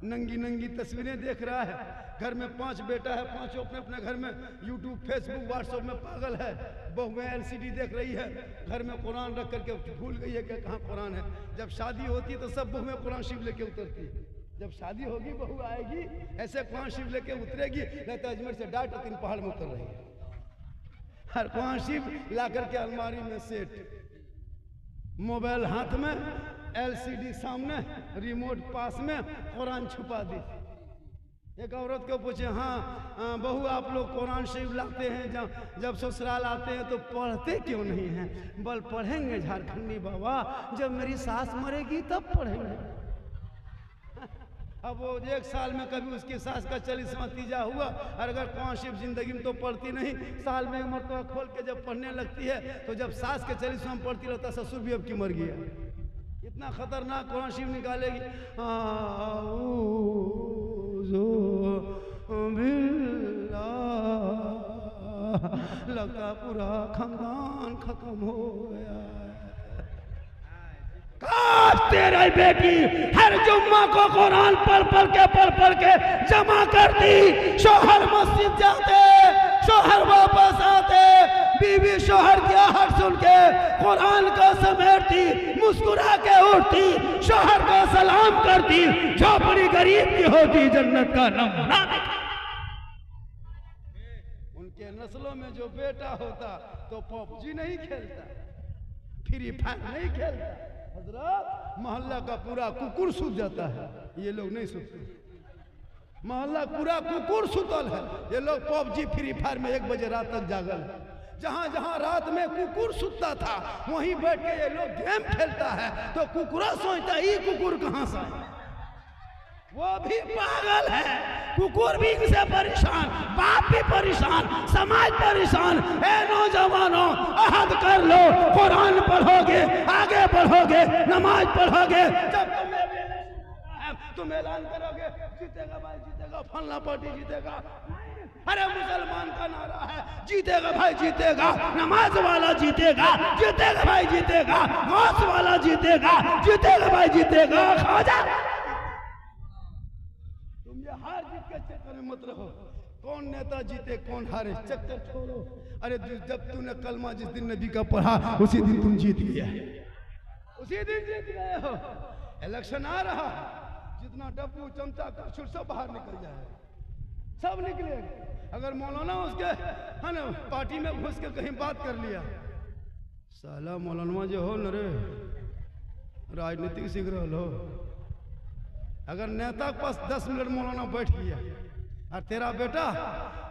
नंगी नंगी तस्वीरें देख रहा है। घर में 5 बेटा है, 5 अपने अपने घर में यूट्यूब, फेसबुक, व्हाट्सएप में पागल है। बहुएं LCD देख रही है, घर में कुरान रख करके भूल गई है कि कहाँ कुरान है। जब शादी होती है तो सब बहुएं कुरान शिव लेके उतरती है। जब शादी होगी, बहू आएगी, ऐसे कुरान शिव लेके उतरेगी, नहीं तो अजमेर से डाट 3 पहाड़ में उतर रही है। हर कुरान शिव ला करके अलमारी में सेट, मोबाइल हाथ में, LCD सामने, रिमोट पास में, कुरान छुपा दी। एक औरत को पूछे, हाँ बहू आप लोग कुरान शरीफ लाते हैं, जब ससुराल आते हैं तो पढ़ते क्यों नहीं हैं? बल पढ़ेंगे झारखंडी बाबा, जब मेरी सास मरेगी तब पढ़ेंगे। अब वो 1 साल में कभी उसकी सास का 40वां तीजा हुआ, और अगर कुरान शरीफ जिंदगी में तो पढ़ती नहीं, साल में मरतबा खोल के जब पढ़ने लगती है, तो जब सास के 40वां पढ़ती रहता, ससुर भी अब की मर गया। इतना खतरनाक कुरान शरीफ निकालेगी। लगता पूरा खानदान खत्म हो गया। काश तेरी बेटी हर जुम्मा को कुरान पढ़ के जमा करती। शोहर मस्जिद जाते, शोहर वापस आते, बीवी शोहर की आहट सुन के कुरान को समेटती, मुस्कुरा के उठती, शोहर को सलाम करती। झोपड़ी गरीब की होती, जन्नत का नमूना दिखा। उनके नस्लों में जो बेटा होता तो पबजी नहीं खेलता, फ्री फायर नहीं खेलता। हजरत मोहल्ला का पूरा कुकुर सूत जाता है, ये लोग नहीं सूते। मोहल्ला पूरा कुकुर सुतल है, ये लोग पबजी फ्री फायर में 1 बजे रात तक जागल है। जहां जहां रात में कुकुर सुतता था वहीं बैठ के ये लोग गेम खेलता है। तो कुकुरा सोचता ये कुकुर कहां से आया? वो भी पागल है, कुकुर भी इनसे परेशान, बाप भी परेशान, समाज परेशान। ए नौजवानों, अहद कर लो, कुरान पढ़ोगे, आगे बढ़ोगे, नमाज पढ़ोगे। जब तुम ऐलान करोगे जीतेगा भाई जीतेगा, फलना पार्टी जीतेगा, अरे मुसलमान का नारा है जीतेगा भाई जीतेगा, नमाज वाला जीतेगा, जीतेगा भाई जीतेगा, गौस वाला जीतेगा, जीतेगा भाई जीतेगा। खाजा तुम ये हार जीत के चक्कर में मत रहो, कौन नेता जीते कौन हारे चक्कर छोड़ो। अरे जब तूने कलमा जिस दिन नबी का पढ़ा उसी दिन तुम जीत गया, उसी दिन जीत गए हो। इलेक्शन आ रहा, जितना डब्बू चमचा कछुर सब बाहर निकल जाए, सब निकलेगा। अगर मौलाना उसके है ना पार्टी में घुस के कहीं बात कर लिया, साला मौलाना जो हो न रे राजनीतिक सीख रहा हो। अगर नेता के पास 10 मिनट मौलाना बैठ गया और तेरा बेटा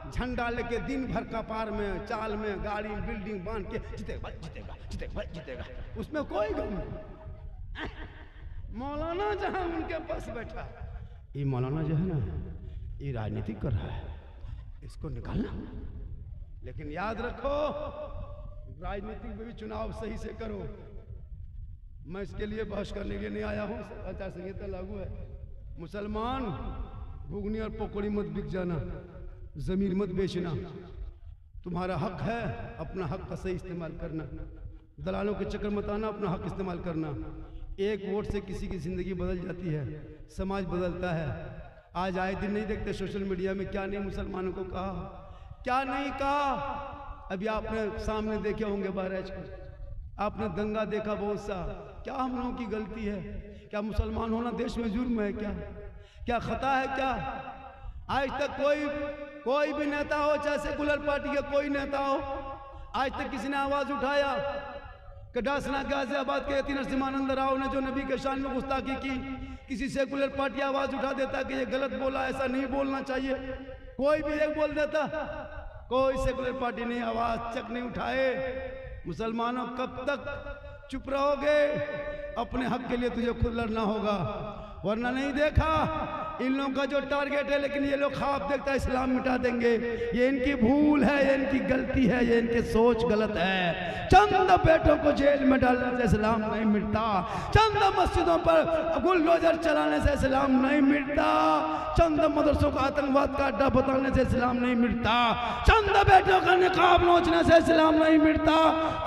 झंडा लेके दिन भर कपार में चाल में गाड़ी बिल्डिंग बांध के जीतेगा जीतेगा जीतेगा जीतेगा, उसमें कोई गम नहीं। मौलाना जहां उनके पास बैठा, ये मौलाना जो है ना ये राजनीति कर रहा है, इसको निकालना। लेकिन याद रखो राजनीतिक में भी चुनाव सही से करो। मैं इसके लिए बहस करने के लिए नहीं आया हूँ, आचार संहिता लागू है। मुसलमान घुगनी और पकौड़ी मत बिक जाना, जमीन मत बेचना, तुम्हारा हक है, अपना हक का सही इस्तेमाल करना। दलालों के चक्कर मत आना, अपना हक इस्तेमाल करना। एक वोट से किसी की जिंदगी बदल जाती है, समाज बदलता है। आज आए दिन नहीं देखते सोशल मीडिया में क्या नहीं मुसलमानों को कहा, क्या नहीं कहा। अभी आपने सामने देखे होंगे बहराइच को, आपने दंगा देखा बहुत सा। क्या हम लोगों की गलती है? क्या मुसलमान होना देश में जुर्म है? क्या खता है? क्या आज तक कोई भी नेता हो, चाहे सेकुलर पार्टी का कोई नेता हो, आज तक किसी ने आवाज उठाया? कडासना गाजियाबाद के यतीम नरसिम्हानंद राव ने जो नबी के शान में गुस्ताखी की, किसी सेकुलर पार्टी आवाज उठा देता कि ये गलत बोला, ऐसा नहीं बोलना चाहिए? कोई भी एक बोल देता? कोई सेकुलर पार्टी नहीं आवाज चक नहीं उठाए। मुसलमानों कब तक चुप रहोगे? अपने हक के लिए तुझे खुद लड़ना होगा, वरना नहीं देखा इन लोगों का जो टारगेट है, लेकिन ये लोग ख्वाब देखता है इस्लाम मिटा देंगे। ये इनकी भूल है, ये इनकी गलती है, ये इनकी सोच गलत है। चंद बेटों को जेल में डालने से इस्लाम नहीं मिटता, चंद मस्जिदों पर बुलडोजर चलाने से इस्लाम नहीं मिटता, चंद मदरसों को आतंकवाद का अड्डा बताने से इस्लाम नहीं मिटता, चंद बेटों का निकाब नोचने से इस्लाम नहीं मिटता,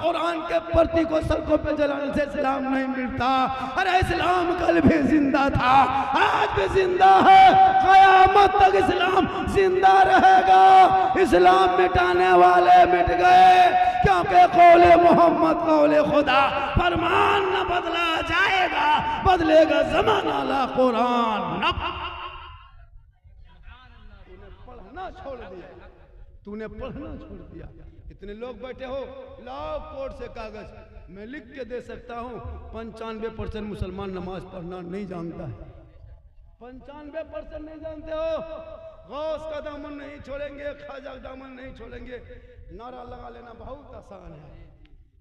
कुरान के प्रति को सड़कों पर जलाने से इस्लाम नहीं मिटता। अरे इस्लाम कल भी जिंदा था, आज भी जिंदा है, कयामत तक इस्लाम जिंदा रहेगा। इस्लाम मिटाने वाले मिट गए, क्योंकि कौले मोहम्मद कौले खुदा, फरमान न बदला जाएगा, बदलेगा जमाना ला कुरान। पढ़ना छोड़ दिया, तूने पढ़ना छोड़ दिया। इतने लोग बैठे हो, लाओ कोर्ट से कागज, मैं लिख के दे सकता हूँ 95% मुसलमान नमाज पढ़ना नहीं जानता है। 95% नहीं जानते हो। गौस का दामन नहीं छोड़ेंगे, ख्वाजा का दामन नहीं छोड़ेंगे। नारा लगा लेना बहुत आसान है,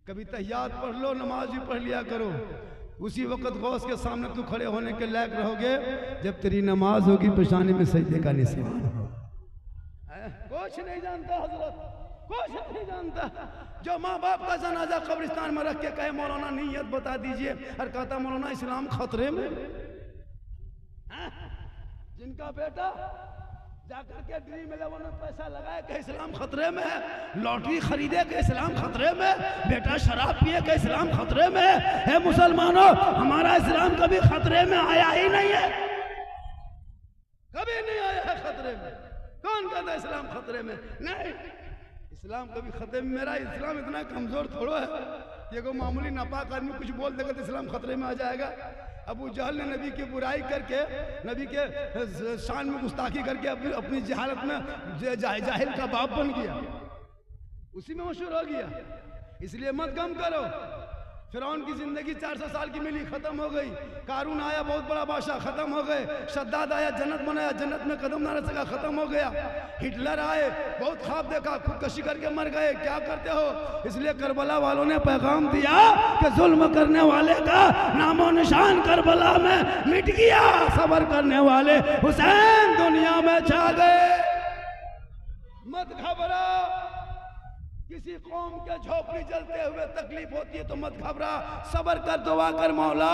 कभी तहियात पढ़ लो, नमाज भी पढ़ लिया करो। उसी वक्त गौस के सामने तू खड़े होने के लायक रहोगे जब तेरी नमाज होगी पेशानी में सजदे का निशान। कुछ नहीं जानता हजरत, कुछ नहीं जानता। जो माँ बाप का जनाजा कब्रिस्तान में रख के कहे मौलाना नीयत बता दीजिए, और कहता मौलाना इस्लाम खतरे में। जिनका बेटा जाकर के ड्रीम 11 में पैसा लगाए कि इस्लाम खतरे में है, लॉटरी खरीदे कि इस्लाम खतरे में, बेटा शराब पिए कि इस्लाम खतरे में है। मुसलमानों, हमारा इस्लाम कभी खतरे में आया ही नहीं है, कभी नहीं आया है खतरे में। कौन कहता है इस्लाम खतरे में? नहीं, इस्लाम कभी खतरे में, मेरा इस्लाम इतना कमजोर थोड़ो है ये को मामूली नापाक आदमी कुछ बोल देगा तो इस्लाम खतरे में आ जाएगा। अबू जहल ने नबी की बुराई करके, नबी के शान में गुस्ताखी करके अपनी जहालत में जाहिल का बाप बन गया, उसी में मशहूर हो गया। इसलिए मत गम करो। फिरौन की जिंदगी 400 साल की मिली, खत्म हो गई। कारून आया, बहुत बड़ा बादशाह, खत्म हो गए। शद्दाद आया, जन्नत बनाया, जन्नत में कदम ना रख सका, खत्म हो गया। हिटलर आए, बहुत ख्वाब देखा, खुदकशी करके मर गए। क्या करते हो? इसलिए करबला वालों ने पैगाम दिया कि जुल्म करने वाले का नामो निशान करबला में मिट गया, सब्र करने वाले हुसैन दुनिया में छा गए। मत घबराओ, किसी कौम के झोपड़ी जलते हुए तकलीफ होती है तो मत घबरा, सब्र कर, दुआ कर, मौला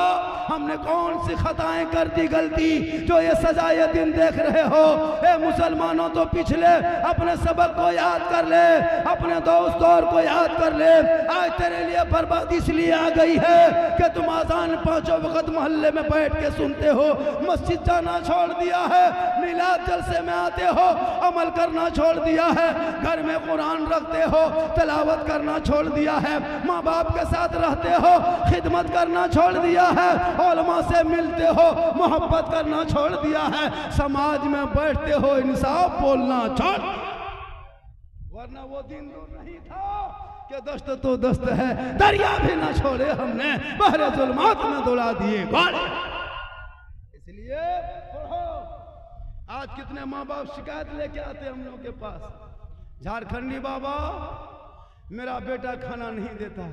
हमने कौन सी खताएं कर दी, गलती जो ये सजा ये दिन देख रहे हो। ए मुसलमानों, तो पिछले अपने सबक को याद कर ले, अपने दोस्त और को याद कर ले। आज तेरे लिए बर्बादी इसलिए आ गई है कि तुम आजान 5 वक्त मोहल्ले में बैठ के सुनते हो, मस्जिद जाना छोड़ दिया है, मिलाद जलसे में आते हो, अमल करना छोड़ दिया है, घर में कुरान रखते हो, तलावत करना छोड़ दिया है, माँ बाप के साथ रहते हो, खिदमत करना छोड़ दिया है, उलमा से मिलते हो, मोहब्बत करना छोड़ दिया है, समाज में बैठते हो, इंसाफ बोलना छोड़, वरना वो दिन दूर नहीं था कि दस्त तो दस्त है, दरिया भी ना छोड़े हमने, बहरे जुल्मात में दौड़ा दिए घोड़े। इसलिए पढ़ो। आज कितने माँ बाप शिकायत लेके आते हम लोग के पास, झारखंडी बाबा मेरा बेटा खाना नहीं देता,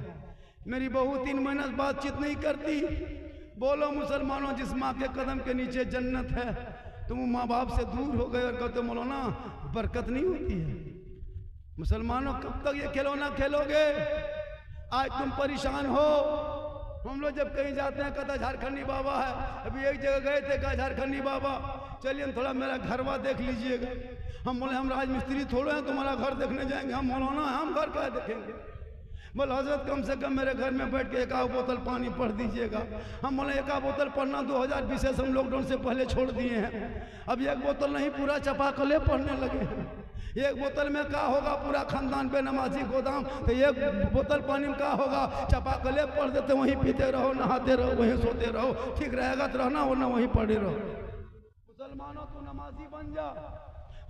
मेरी बहू 3 महीने बातचीत नहीं करती। बोलो मुसलमानों, जिस माँ के कदम के नीचे जन्नत है, तुम माँ बाप से दूर हो गए और कहते मौलाना बरकत नहीं होती है। मुसलमानों, कब तक ये खिलौना खेलोगे? आज तुम परेशान हो। हम लोग जब कहीं जाते हैं कहता झारखंडी बाबा है, अभी एक जगह गए थे, कहा झारखंडी बाबा चलिए थोड़ा मेरा घरवा देख लीजिएगा। हम बोले हम राजमिस्त्री थोड़े हैं तुम्हारा घर देखने जाएंगे, हम मौलाना हम घर का देखेंगे। बोले हजरत कम से कम मेरे घर में बैठ के 1 बोतल पानी पढ़ दीजिएगा। हम बोले 1 बोतल पढ़ना 2020 से हम लॉकडाउन से पहले छोड़ दिए हैं, अब 1 बोतल नहीं पूरा चपाकले पढ़ने लगे। 1 बोतल में क्या होगा, पूरा खानदान पे नमाजी गोदाम, तो 1 बोतल पानी में क्या होगा, चपाकले पढ़ देते, वहीं पीते रहो, नहाते रहो, वहीं सोते रहो, ठीक रहेगा तो रहना, वरना वहीं पढ़े रहो। मुसलमानों, तू नमाजी बन जा।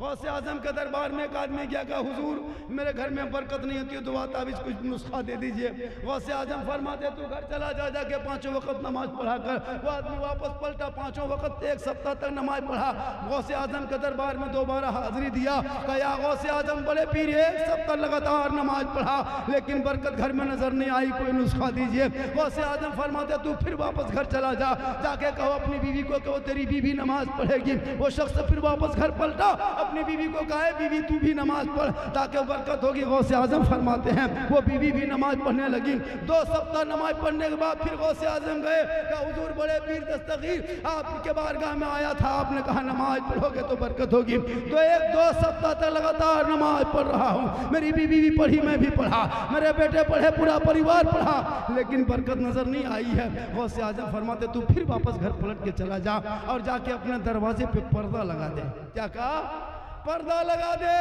गौसे आजम के दरबार में एक आदमी गया, कहा हुजूर मेरे घर में बरकत नहीं होती है, दुआ तावीज़ कुछ नुस्खा दे दीजिए। गौसे आजम फरमाते तू घर चला जा, जाके 5 वक्त नमाज पढ़ा कर। वो आदमी वापस पलटा, 5 वक्त 1 सप्ताह तक नमाज पढ़ा। गौसे आजम के दरबार में दोबारा हाजिरी दिया, कहा गौसे आजम बड़े पीर 1 सप्ताह लगातार नमाज पढ़ा लेकिन बरकत घर में नजर नहीं आई, कोई नुस्खा दीजिए। गौसे आजम फरमाते तू फिर वापस घर चला जा, जाके कहो अपनी बीवी को, कहो तेरी बीवी नमाज पढ़ेगी। वो शख्स फिर वापस घर पलटा, अपनी बीवी को कहा बीवी तू भी नमाज पढ़ ताकि बरकत होगी। गौसे आजम फरमाते हैं वो बीवी भी नमाज पढ़ने लगी। 2 सप्ताह नमाज पढ़ने के बाद फिर गौसे आजम गए, कहा हुजूर बड़े पीर दस्तगीर आपके बारगाह में आया था, आपने कहा नमाज पढ़ोगे तो बरकत होगी। तो 1-2 सप्ताह तक लगातार नमाज पढ़ रहा हूँ, मेरी बीवी भी पढ़ी, मैं भी पढ़ा, मेरे बेटे पढ़े, पूरा परिवार पढ़ा, लेकिन बरकत नजर नहीं आई है। गौसे आजम फरमाते तू फिर वापस घर पलट के चला जा और जाके अपने दरवाजे पे पर्दा लगा दे। क्या कहा? पर्दा लगा दे।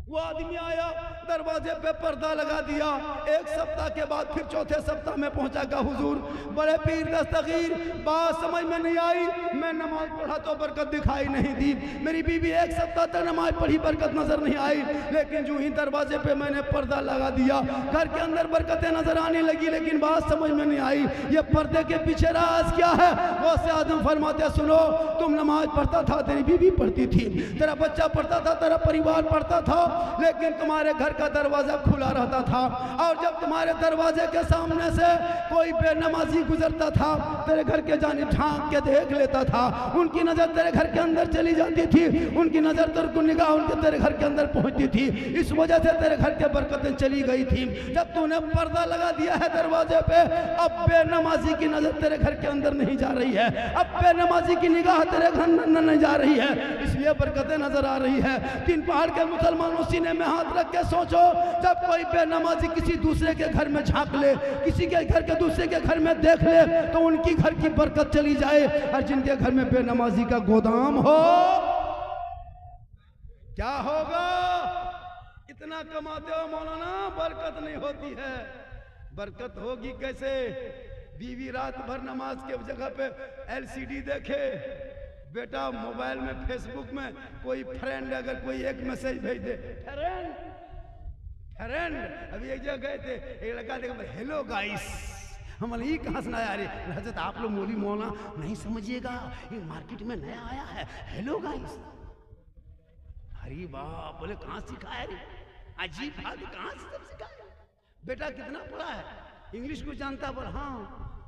वो आदमी आया, दरवाजे पे पर्दा लगा दिया। 1 सप्ताह के बाद फिर 4थे सप्ताह में पहुंचा, का हुजूर बड़े पीर दस्तगीर बात समझ में नहीं आई, मैं नमाज पढ़ा तो बरकत दिखाई नहीं दी, मेरी बीवी 1 सप्ताह तक नमाज पढ़ी, बरकत नजर नहीं आई, लेकिन जो ही दरवाजे पे मैंने पर्दा लगा दिया घर के अंदर बरकतें नजर आने लगी, लेकिन बात समझ में नहीं आई ये पर्दे के पीछे राज क्या है। गौसे आजम फरमाते सुनो, तुम नमाज पढ़ता था, तेरी बीवी पढ़ती थी, तेरा बच्चा पढ़ता था, तेरा परिवार पढ़ता था, लेकिन तुम्हारे घर का दरवाजा खुला रहता था, और जब तुम्हारे दरवाजे के सामने से कोई बेनमाजी गुजरता था, तेरे घर के जानिब झांक के देख लेता था, उनकी नजर तेरे घर के अंदर चली जाती थी, उनकी नजर तेरे को निगाह उनके तेरे घर के अंदर पहुंचती थी। इस वजह से तेरे घर के बरकतें चली गई थी। जब तूने पर्दा लगा दिया है दरवाजे पे, अब बेनमाजी की नजर तेरे घर के अंदर नहीं जा रही है, अब बेनमाजी की निगाह तेरे घर अंदर नहीं जा रही है, इसलिए बरकतें नजर आ रही है। तीन पहाड़ के मुसलमानों सीने में हाथ रख के सोचो, जब कोई बेनमाजी किसी दूसरे के घर में झांक ले, किसी के घर के दूसरे के घर में देख ले, तो उनकी घर की बरकत चली जाए। और जिनके घर में बेनमाजी का गोदाम हो, क्या होगा? इतना कमाते हो मौलाना, बरकत नहीं होती है। बरकत होगी कैसे? बीवी रात भर नमाज के जगह पे एलसीडी देखे, बेटा मोबाइल में फेसबुक में कोई फ्रेंड अगर कोई एक मैसेज भेज दे, फ्रेंड अभी एक जगह गए थे, एक लड़का देखा, हेलो गाइस, हम ये कहाँ सुना यार, हजरत आप लोग मौली मौलाना नहीं समझिएगा, ये मार्केट में नया आया है, हेलो गाइस। अरे बाप, बोले कहाँ सीखा है रे, अजीब बात, कहाँ से सब सीखा है? बेटा कितना पढ़ा है? इंग्लिश को जानता, पर हाँ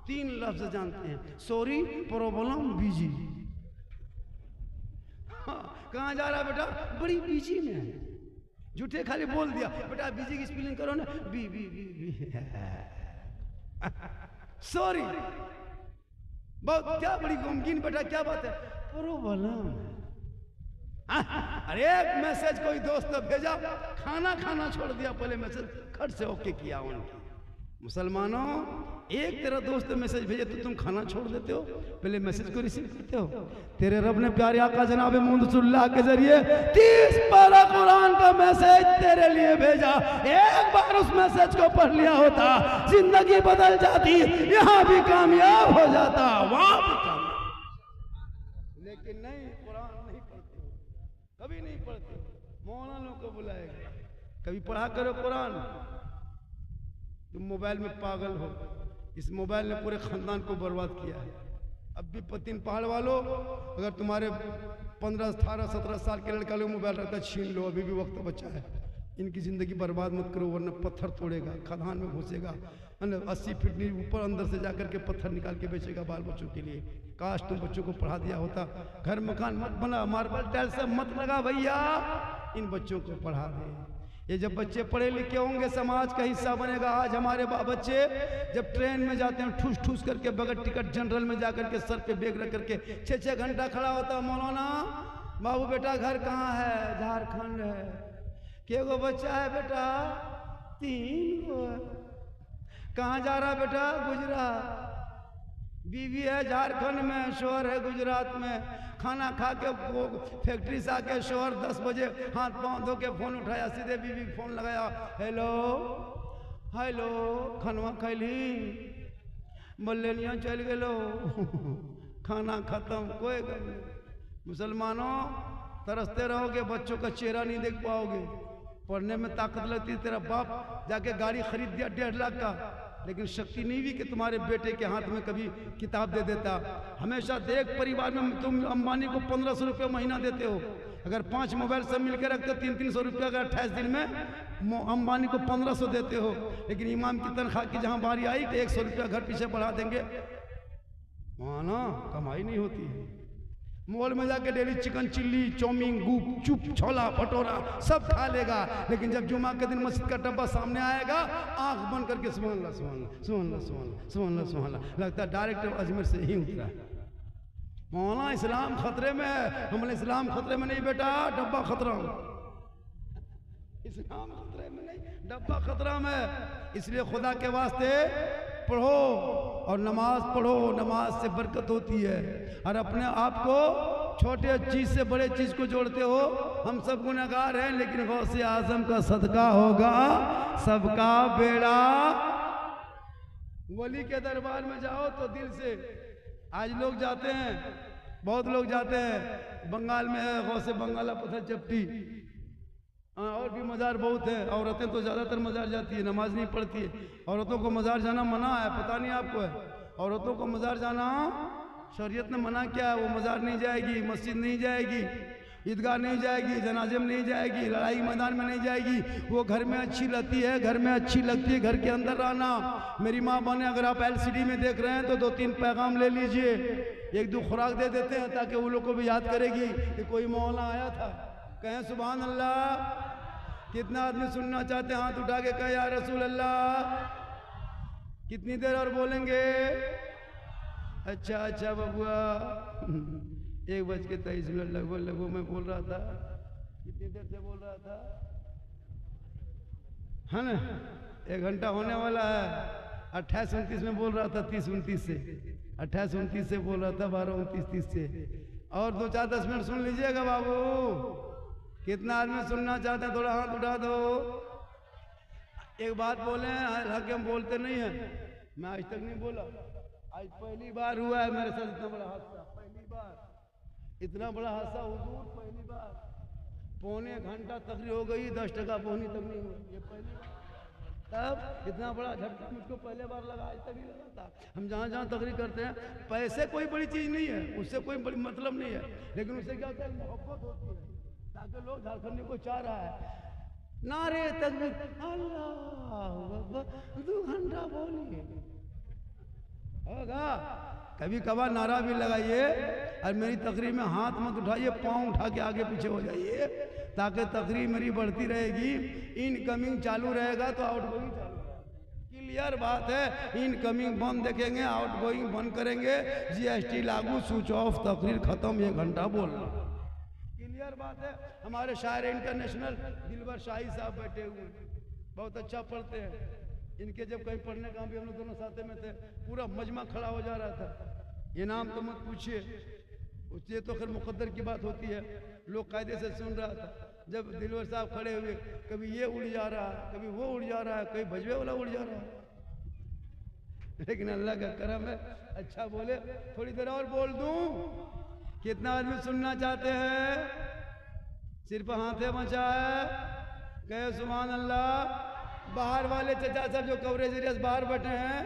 3 लफ्ज जानते हैं, सॉरी, प्रॉब्लम, बिजी। हाँ, कहाँ जा रहा है बेटा? बड़ी बिजी में है, झूठे खाली बोल दिया। बेटा बिजी की स्पेलिंग करो ना, B B B B sorry, बहुत क्या बड़ी गमगीन बेटा, क्या बात है? प्रॉब्लम। अरे एक मैसेज कोई दोस्त ने भेजा, खाना खाना छोड़ दिया, पहले मैसेज खट से ओके किया उनकी। मुसलमानों, एक तेरा दोस्त मैसेज भेजे तो तुम खाना छोड़ देते हो, पहले मैसेज को रिसीव करते हो। तेरे रब ने प्यारे आका जनाब मुहम्मद के जरिए 30 पारा कुरान का मैसेज तेरे लिए भेजा, एक बार उस मैसेज को पढ़ लिया होता, जिंदगी बदल जाती, यहाँ भी कामयाब हो जाता, वहां भी कामयाब। लेकिन नहीं, कुरान नहीं पढ़ते हो, कभी नहीं पढ़ते हो, मौलाना को बुलाएगा, कभी पढ़ा करो कुरान। तुम मोबाइल में पागल हो, इस मोबाइल ने पूरे खानदान को बर्बाद किया है। अब भी तीन पहाड़ वालों, अगर तुम्हारे 15, 18, 17 साल के लड़का लोग मोबाइल रखता, छीन लो, अभी भी वक्त बचा है। इनकी जिंदगी बर्बाद मत करो, वरना पत्थर तोड़ेगा, खदान में घुसेगा, 80 फीट ऊपर अंदर से जाकर के पत्थर निकाल के बेचेगा बाल बच्चों के लिए। काश तुम बच्चों को पढ़ा दिया होता। घर मकान मत बना, मार्बल टाइल से मत लगा भैया, इन बच्चों को पढ़ा दे। ये जब बच्चे पढ़े लिखे होंगे, समाज का हिस्सा बनेगा। आज हमारे बच्चे जब ट्रेन में जाते हैं, ठूस ठूस करके बगैर टिकट जनरल में जाकर के सर पे बैग रख करके 6-6 घंटा खड़ा होता, मौलाना बाबू बेटा घर कहाँ है? झारखंड है। के गो बच्चा है बेटा? 3 गो है। कहाँ जा रहा बेटा? गुजरात। बीवी है झारखंड में, शोहर है गुजरात में। खाना खा के फैक्ट्री से आके शोहर 10 बजे हाथ पाँव धो के फोन उठाया, सीधे बीवी को फोन लगाया, हेलो हेलो, खानवा खैली? बोले नहीं, चल गेलो, खाना खत्म, कोई गम नहीं। मुसलमानों, तरसते रहोगे, बच्चों का चेहरा नहीं देख पाओगे। पढ़ने में ताकत लगती है, तेरा बाप जाके गाड़ी खरीद दिया 1.5 लाख का, लेकिन शक्ति नहीं हुई कि तुम्हारे बेटे के हाथ में कभी किताब दे देता। हमेशा देख, परिवार में तुम अंबानी को 1500 रुपये महीना देते हो, अगर 5 मोबाइल सब मिलकर रखते 300-300 रुपये, अगर 28 दिन में अंबानी को 1500 देते हो। लेकिन इमाम की तनख्वाह की जहां बारी आई तो 100 रुपया घर पीछे बढ़ा देंगे, वहां ना कमाई नहीं होती है। मॉल में जाके डेली चिकन चिल्ली, चाउमीन, गुपचुप, छोला भटूरा सब खा लेगा, लेकिन जब जुमा के दिन मस्जिद का डब्बा सामने आएगा, आंख बंद करके सुभान अल्लाह सुभान अल्लाह सुभान अल्लाह सुभान अल्लाह सुभान अल्लाह सुभान अल्लाह, लगता है डायरेक्ट अजमेर से ही उतरा है। मौलाना इस्लाम खतरे में है। हमने इस्लाम खतरे में नहीं बेटा, डब्बा खतरा में। इस्लाम खतरे में नहीं, डब्बा खतरा में। इसलिए खुदा के वास्ते पढ़ो और नमाज पढ़ो, नमाज से बरकत होती है। और अपने आप को छोटे चीज से बड़े चीज को जोड़ते हो। हम सब गुनहगार हैं, लेकिन गौसे आजम का सदका होगा सबका बेड़ा। वली के दरबार में जाओ तो दिल से, आज लोग जाते हैं, बहुत लोग जाते हैं, बंगाल में है गौसे बंगाला पत्थर चपटी, और भी मज़ार बहुत है। औरतें तो ज़्यादातर मज़ार जाती है, नमाज नहीं पढ़ती है। औरतों को मज़ार जाना मना है, पता नहीं आपको है? औरतों को मज़ार जाना शरीयत ने मना किया है, वो मज़ार नहीं जाएगी, मस्जिद नहीं जाएगी। ईदगाह नहीं जाएगी, जनाजे में नहीं जाएगी, लड़ाई मैदान में नहीं जाएगी, वो घर में अच्छी लगती है, घर में अच्छी लगती है, घर के अंदर रहना। मेरी माँ बहने, अगर आप LCD में देख रहे हैं तो 2-3 पैगाम ले लीजिए, 1-2 खुराक दे देते हैं ताकि वो लोग को भी याद करेगी कि कोई मौला आया था। कहें सुभान अल्लाह। कितना आदमी सुनना चाहते हैं? हाथ उठा के कहे या रसूल अल्लाह। कितनी देर और बोलेंगे? अच्छा बबुआ 1:23 लगभग मैं बोल रहा था। कितनी देर से बोल रहा था? है ना, 1 घंटा होने वाला है। 28-29 में बोल रहा था, 30-29 से 28-29 से बोल रहा था, 12-29-30 से। और 2-4-10 मिनट सुन लीजिएगा बाबू। कितना आदमी सुनना चाहते हैं? थोड़ा हाथ उठा दो। एक बात बोले, हालांकि हम बोलते नहीं हैं, मैं आज तक नहीं बोला, आज पहली बार हुआ है मेरे साथ इतना बड़ा हादसा। पहली बार इतना बड़ा हादसा हुजूर, पहली बार। 1.25 घंटा तकरीर हो गई, 10 टका पौनी तक नहीं हुई, ये पहली बार। तब इतना बड़ा झटका मुझको पहले बार लगा, आज तक नहीं लगा था। हम जहाँ जहाँ तकरीर करते हैं, पैसे कोई बड़ी चीज़ नहीं है, उससे कोई बड़ी मतलब नहीं है, लेकिन उससे क्या होता है, मोहब्बत होती है, ताकि लोग झारखंडी को चाह रहा है। नारे तकबीर, अल्लाह अकबर, 2 घंटा बोलिए होगा। कभी कभार नारा भी लगाइए, और मेरी तकरीर में हाथ मत उठाइए, पाँव उठा के आगे पीछे हो जाइए, ताकि तकरीर मेरी बढ़ती रहेगी। इनकमिंग चालू रहेगा तो आउटगोइंग चालू रहेगा। क्लियर बात है। इनकमिंग बंद देखेंगे, आउटगोइंग बंद करेंगे, GST लागू, स्विच ऑफ, तकरीर खत्म, 1 घंटा बोलना। क्लियर बात है। हमारे शायर इंटरनेशनल दिलवर शाही साहब बैठे हुए, बहुत अच्छा पढ़ते हैं। इनके जब कहीं पढ़ने का भी हम लोग दोनों साथे में थे, पूरा मजमा खड़ा हो जा रहा था। ये नाम तो मत पूछिए, उससे तो खैर मुकद्दर की बात होती है, लोग कायदे से सुन रहा था। जब दिलवर साहब खड़े हुए, कभी ये उड़ जा रहा है, कभी वो उड़ जा रहा है, कभी भजवे वाला उड़ जा रहा है, लेकिन अल्लाह का करम है, अच्छा बोले। थोड़ी देर और बोल दूं? कितना आदमी सुनना चाहते हैं? सिर्फ हाथे मचा है, कहे सुभान अल्लाह। बाहर वाले चचा सब जो कवरेज एरिया बाहर बैठे हैं,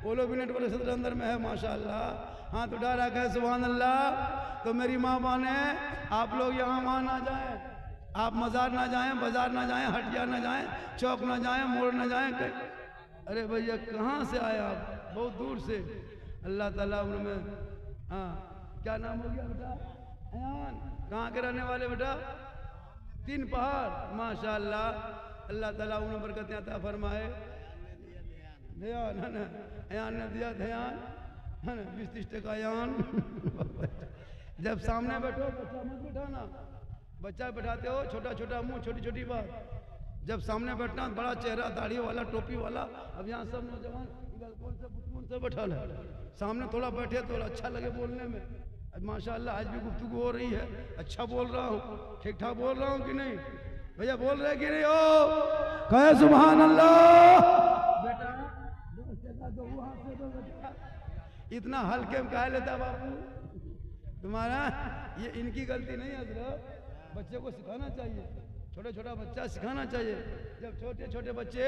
वो लोग भी नेटवर्क सदर अंदर में है, माशाअल्लाह, हाथ उठा रखा है, सुभान अल्लाह। तो मेरी माँ बहने, आप लोग यहाँ वहाँ ना जाएं, आप मज़ार ना जाएं, बाजार ना जाएं, हटिया ना जाएं, चौक ना जाएं, मोड़ ना जाएं। अरे भैया कहाँ से आए आप? बहुत दूर से। अल्लाह ताला उनमें, हाँ क्या नाम हो गया बेटा? अयान। कहाँ के रहने वाले बेटा? 3 पहाड़, माशाअल्लाह। अल्लाह ताला उन्हें बरकतें अता फरमाए। ध्यान है ना, अयान ने दिया ध्यान, है ना, 20-30 टका अयान। जब सामने बैठो, बच्चा मत बिठाना, बच्चा बैठाते हो, छोटा छोटा मुंह, छोटी छोटी बात। जब सामने बैठना, बड़ा चेहरा, दाढ़ी वाला, टोपी वाला। अब यहाँ सब नौजवान से बैठा है, सामने थोड़ा बैठे तो अच्छा लगे बोलने में। माशाअल्लाह आज भी गुफ्तगू हो रही है, अच्छा बोल रहा हूँ, ठीक ठाक बोल रहा हूँ कि नहीं? भैया बोल रहे कि नहीं हो? कहे सुभान अल्लाह। बेटा वहां से दो बेटा, इतना हल्के में कह लेता बाबू तुम्हारा? ये इनकी गलती नहीं है हजरत, बच्चे को सिखाना चाहिए, छोटा छोटा बच्चा सिखाना चाहिए। जब छोटे छोटे बच्चे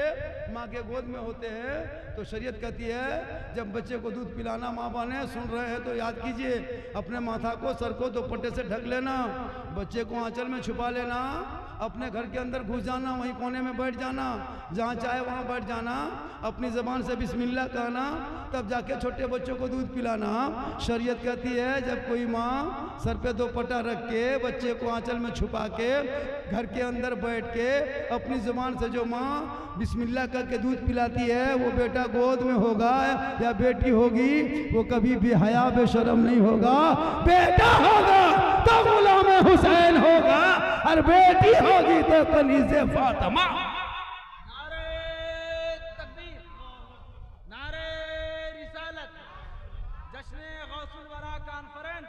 माँ के गोद में होते हैं तो शरीयत कहती है, जब बच्चे को दूध पिलाना माँ बहने सुन रहे हैं तो याद कीजिए, अपने माथा को, सर को दुपट्टे से ढक लेना, बच्चे को आंचल में छुपा लेना, अपने घर के अंदर घुस जाना, वहीं कोने में बैठ जाना, जहाँ चाहे वहाँ बैठ जाना, अपनी ज़बान से बिस्मिल्लाह कहना, तब जाके छोटे बच्चों को दूध पिलाना। शरीयत कहती है जब कोई माँ सर पे दुपट्टा रख के बच्चे को आंचल में छुपा के घर के अंदर बैठ के अपनी ज़बान से जो माँ बिस्मिल्लाह करके दूध पिलाती है, वो बेटा गोद में होगा या बेटी होगी, वो कभी भी हया बेशरम नहीं होगा। बेटा होगा तो गुलाम हुसैन होगा, और बेटी होगी तो कनीज़े फातिमा। नारे तकबीर, नारे रिसालत, जश्न गौसुल वरा कॉन्फ्रेंस,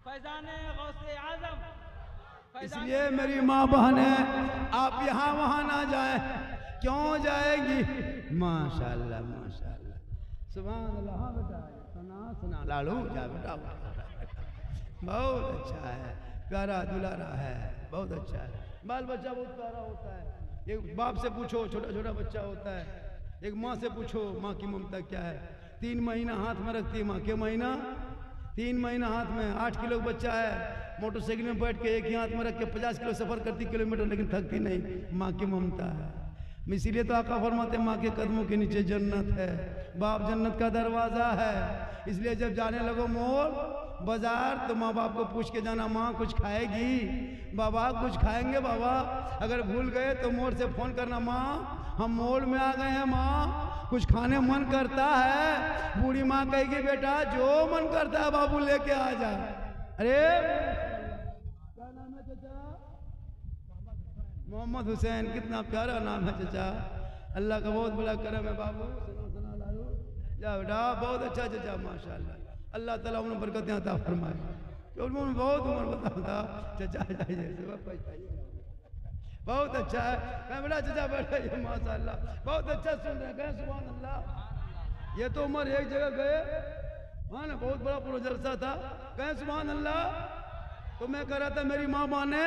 फैजाने गौसे आजम। इसलिए मेरी माँ बहने, आप यहाँ वहाँ ना जाए। क्यों जाएगी? माशाअल्लाह माशाअल्लाह, सुभान अल्लाह। हाँ बेटा सुना सुना लालू, जा बेटा, बहुत अच्छा है, प्यारा दुलारा है, बहुत अच्छा है। बाल बच्चा बहुत प्यारा होता है। एक बाप से पूछो, छोटा छोटा बच्चा होता है, एक माँ से पूछो, माँ की ममता क्या है। 3 महीना हाथ में रखती है माँ, के महीना 3 महीना हाथ में, 8 किलो बच्चा है, मोटरसाइकिल में बैठ के एक ही हाथ में रख के 50 किलो सफर करती किलोमीटर, लेकिन थकती नहीं। माँ की ममता है। इसीलिए तो आका फरमाते माँ के कदमों के नीचे जन्नत है, बाप जन्नत का दरवाज़ा है। इसलिए जब जाने लगो मोड़ बाजार तो माँ बाप को पूछ के जाना, माँ कुछ खाएगी, बाबा कुछ खाएंगे बाबा। अगर भूल गए तो मोड़ से फ़ोन करना, माँ हम मोड़ में आ गए हैं, माँ कुछ खाने मन करता है। बूढ़ी माँ कहेगी बेटा जो मन करता है बाबू लेके आ जा। अरे क्या नाम है चाचा? मोहम्मद हुसैन, कितना प्यारा नाम है चाचा। अल्लाह का बहुत बड़ा करम है बाबू। सुना लालू जा बेटा, बहुत अच्छा चाचा माशाल्लाह। अल्लाह ताला उन्हें बरकतें अता फरमाए। उन्होंने बहुत उम्र बताता चाचा बहुत अच्छा है। कहें बेटा चाचा बैठा ये माशाल्लाह बहुत अच्छा सुन रहे हैं। कहें सुभान अल्लाह। ये तो उम्र एक जगह गए, हाँ ना, बहुत बड़ा पूरा जलसा था। कहें सुभान अल्लाह। तो मैं कह रहा था मेरी माँ माने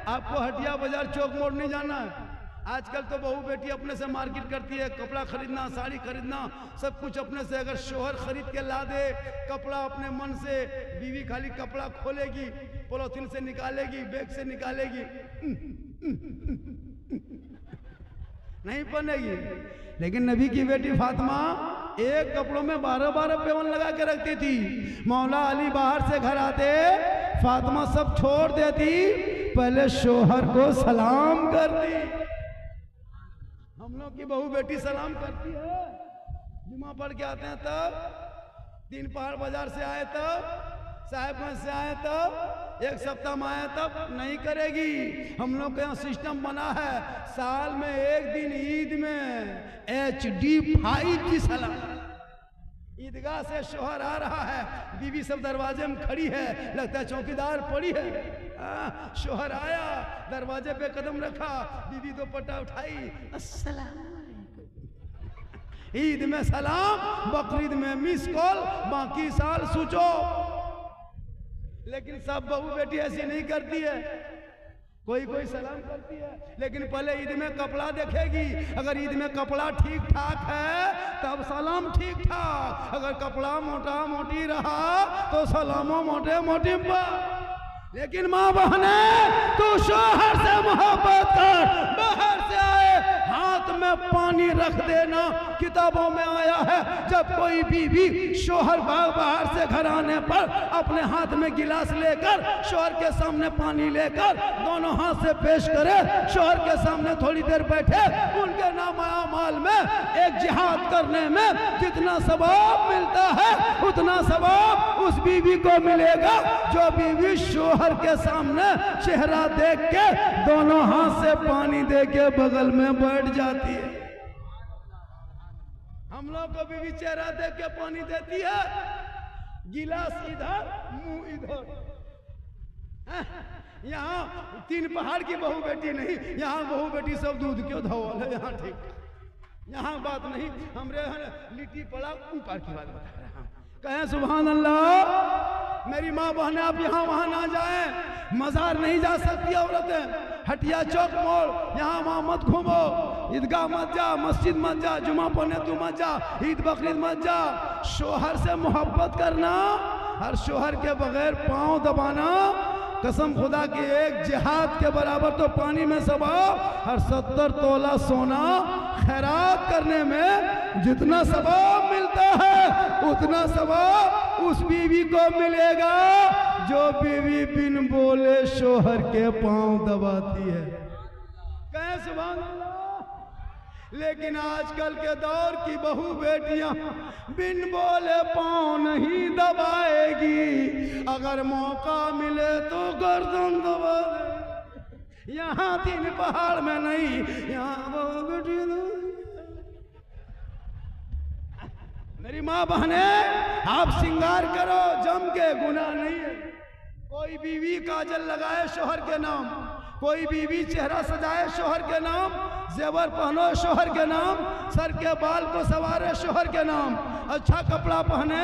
आपको हटिया बाजार चौक मोड़ नहीं जाना है। आजकल तो बहू बेटी अपने से मार्केट करती है, कपड़ा खरीदना, साड़ी खरीदना, सब कुछ अपने से। अगर शोहर खरीद के ला दे कपड़ा अपने मन से, बीवी खाली कपड़ा खोलेगी, पॉलिथीन से निकालेगी, बैग से निकालेगी, नहीं बनेगी। लेकिन नबी की बेटी फातिमा एक कपड़ों में 12-12 पेवन लगा के रखती थी। मौला अली बाहर से घर आते, फातिमा सब छोड़ देती, पहले शोहर को सलाम करती। हम लोग की बहू बेटी सलाम करती है, जुमा पढ़ के आते हैं तब, 3 पहाड़ बाजार से आए तब, साहिबगंज से आए तब, एक सप्ताह में आए तब नहीं करेगी। हम लोग के यहाँ सिस्टम बना है, साल में एक दिन ईद में HD 5G सलाम। ईदगाह से शोहर आ रहा है, बीवी सब दरवाजे में खड़ी है, लगता है चौकीदार पड़ी है। शोहर आया, दरवाजे पे कदम रखा, बीवी दुपट्टा उठाई, अस्सलाम वालेकुम। ईद में सलाम, बकरीद में मिस कॉल, बाकी साल सूचो। लेकिन सब बहू बेटी ऐसी नहीं करती है। कोई कोई सलाम करती है, लेकिन पहले ईद में कपड़ा देखेगी। अगर ईद में कपड़ा ठीक ठाक है तब सलाम ठीक ठाक। अगर कपड़ा मोटा मोटी रहा तो सलामो मोटे मोटी। लेकिन माँ बहने तू शोहर से मोहब्बत कर, बाहर से आए हाथ में पानी रख देना। किताबों में आया है जब कोई बीवी शोहर बाहर से घर आने पर अपने हाथ में गिलास लेकर शोहर के सामने पानी लेकर दोनों हाथ से पेश करे, शोहर के सामने थोड़ी देर बैठे, उनके नाम अमाल में एक जिहाद करने में जितना सवाब मिलता है उतना सवाब उस बीवी को मिलेगा जो बीवी शोहर के सामने चेहरा देख के दोनों हाथ से पानी दे के बगल में बैठ जाती है। हम लोग को बीवी चेहरा देख के पानी देती है, गिलास इधर मुंह इधर। यहाँ 3 पहाड़ की बहू बेटी नहीं, यहाँ बहू बेटी सब दूध क्यों धोवल है। यहाँ ठीक, यहाँ बात नहीं। हमरे लिट्टी पड़ा ऊपर की बात बता रहे हैं। कहें सुभान अल्लाह। मेरी माँ बहन आप यहाँ वहाँ ना जाएं, मजार नहीं जा सकती औरतें। हटिया चौक मोड़ यहाँ वहाँ मत घूमो, ईदगाह मत जा, मस्जिद मत जा, जुमा पढ़ने तू मत जा, ईद बकरीद मत जा। शोहर से मोहब्बत करना, हर शोहर के बगैर पाँव दबाना कसम खुदा की एक जिहाद के बराबर तो पानी में सवाब। हर 70 तोला सोना खैरात करने में जितना सवाब मिलता है उतना सवाब उस बीवी को मिलेगा जो बीवी बिन बोले शोहर के पांव दबाती है। कहें सुभान अल्लाह। लेकिन आजकल के दौर की बहू बेटियां बिन बोले पांव नहीं दबाएगी, अगर मौका मिले तो गर्दन दबा दे। यहाँ 3 पहाड़ में नहीं, यहाँ बहू बेटी। मेरी माँ बहने आप श्रृंगार करो जम के, गुनाह नहीं है। कोई बीवी काजल लगाए शोहर के नाम, कोई बीवी चेहरा सजाए शोहर के नाम, जेवर पहनो शोहर के नाम, सर के बाल को सवारे शोहर के नाम, अच्छा कपड़ा पहने,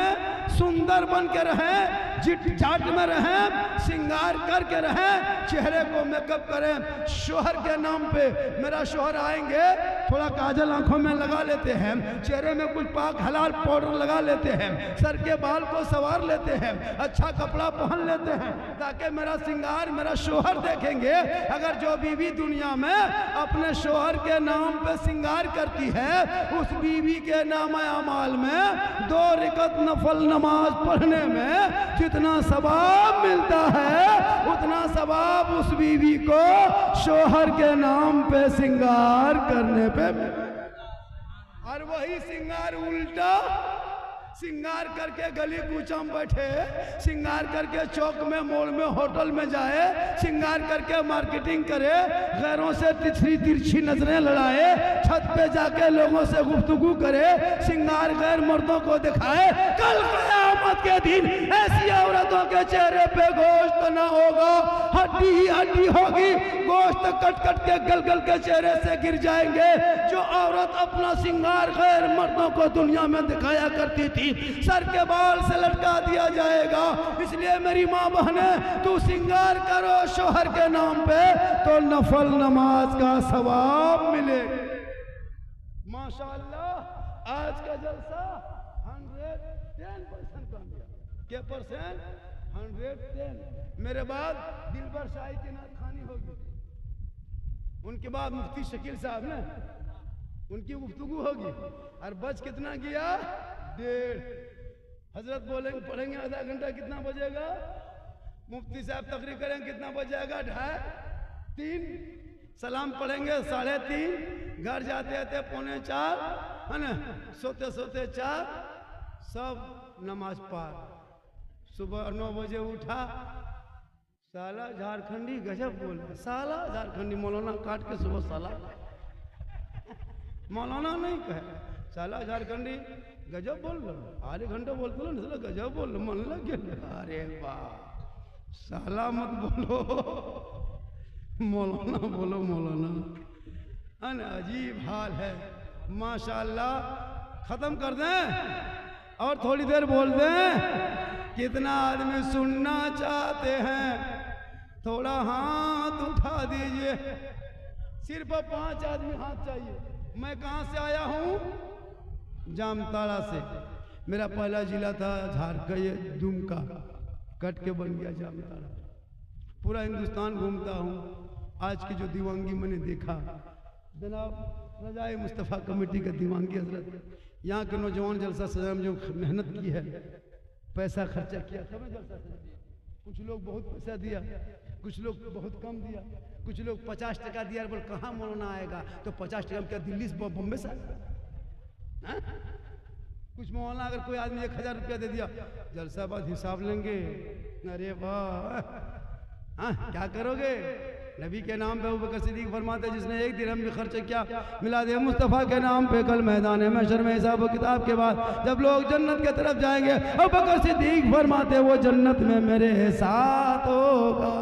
सुंदर बन के रहे, जिट जाट में रहे, श्रृंगार करके रहे, चेहरे को मेकअप करें शोहर के नाम पे। मेरा शोहर आएंगे, थोड़ा काजल आंखों में लगा लेते हैं, चेहरे में कुछ पाक हलाल पाउडर लगा लेते हैं, सर के बाल को संवार लेते हैं, अच्छा कपड़ा पहन लेते हैं, ताकि मेरा श्रृंगार मेरा शोहर देखेंगे। अगर जो बीवी दुनिया में अपने शोहर के नाम पे श्रृंगार करती है, उस बीवी के नाम अमाल में 2 रकात नफल नमाज पढ़ने में जितना सवाब मिलता है, उतना सवाब उस बीवी को शोहर के नाम पे श्रृंगार करने पे। और वही श्रृंगार उल्टा श्रृंगार करके गली कूचा में बैठे, श्रृंगार करके चौक में मोड़ में होटल में जाए, श्रृंगार करके मार्केटिंग करे, गैरों से तिरछी नजरें लड़ाए, छत पे जाके लोगों से गुफ्तगू करे, श्रृंगार गैर मर्दों को दिखाए। कल क़यामत के दिन ऐसी औरतों के चेहरे पे गोश्त ना होगा, हड्डी ही हड्डी होगी, गोश्त कट कट के गल गल के चेहरे से गिर जाएंगे। जो औरत अपना श्रृंगार गैर मर्दों को दुनिया में दिखाया करती थी, सर के बाल से लटका दिया जाएगा। इसलिए मेरी माँ बहने, तू श्रृंगार करो शोहर के नाम पे, तो नफल नमाज का सवाब मिले। माशाअल्लाह आज का जलसा 110% कामयाब। क्या परसेंट? 110। मेरे बाद दिलबर शाही की नात खानी होगी, उनके बाद मुफ्ती शकील साहब ने उनकी गुफ्तगू होगी। और बच कितना गया? 1.5। हजरत बोलेंगे पढ़ेंगे आधा घंटा, कितना बजेगा? मुफ्ती साहब तकरीर करेंगे, कितना बजेगा? 2:30। सलाम पढ़ेंगे 3:30। घर जाते आते 3:45, है ना? सोते सोते 4। सब नमाज पार। सुबह 9 बजे उठा, साला झारखंडी गजब बोला, साला झारखंडी मौलाना काट के सुबह साला, मौलाना नहीं कहे, साला झारखंडी गजब बोल रहा, आधे घंटे बोलते लो ना, गजब बोल रहा, मन लग गया। अरे वाह, साला मत बोलो, मौलाना बोलो, मौलाना। अन अजीब हाल है। माशाअल्लाह खत्म कर दें और थोड़ी देर बोल दें। कितना आदमी सुनना चाहते हैं? थोड़ा हाथ उठा दीजिए। सिर्फ 5 आदमी हाथ चाहिए। मैं कहाँ से आया हूँ? जामताड़ा से। मेरा पहला जिला था झारखंड, दुमका, कट के बन गया जामताड़ा। पूरा हिंदुस्तान घूमता हूँ। आज की जो दीवानगी मैंने देखा, जनाब रजाए मुस्तफ़ा कमेटी का दीवानगी हजरत, यहाँ के नौजवान जलसा सजा में जो मेहनत की है, पैसा खर्चा किया, सब जलसा सजा। कुछ लोग बहुत पैसा दिया, कुछ लोग बहुत कम दिया, कुछ लोग 50 टका दिया। बोल कहाँ मौलाना आएगा? तो 50 टका में क्या दिल्ली से बम्बे से? कुछ मौलाना अगर कोई आदमी 1000 रुपया दे दिया, जलसा बाद हिसाब लेंगे। अरे वाह, हाँ क्या करोगे? नबी के नाम पे अबू बकर सिद्दीक फरमाते, जिसने 1 दिरहम भी खर्च किया मिलाद मुस्तफ़ा के नाम पे, कल मैदान महशर में हिसाब किताब के बाद जब लोग जन्नत के तरफ जाएंगे, अबू बकर सिद्दीक फरमाते वो जन्नत में मेरे साथ होगा।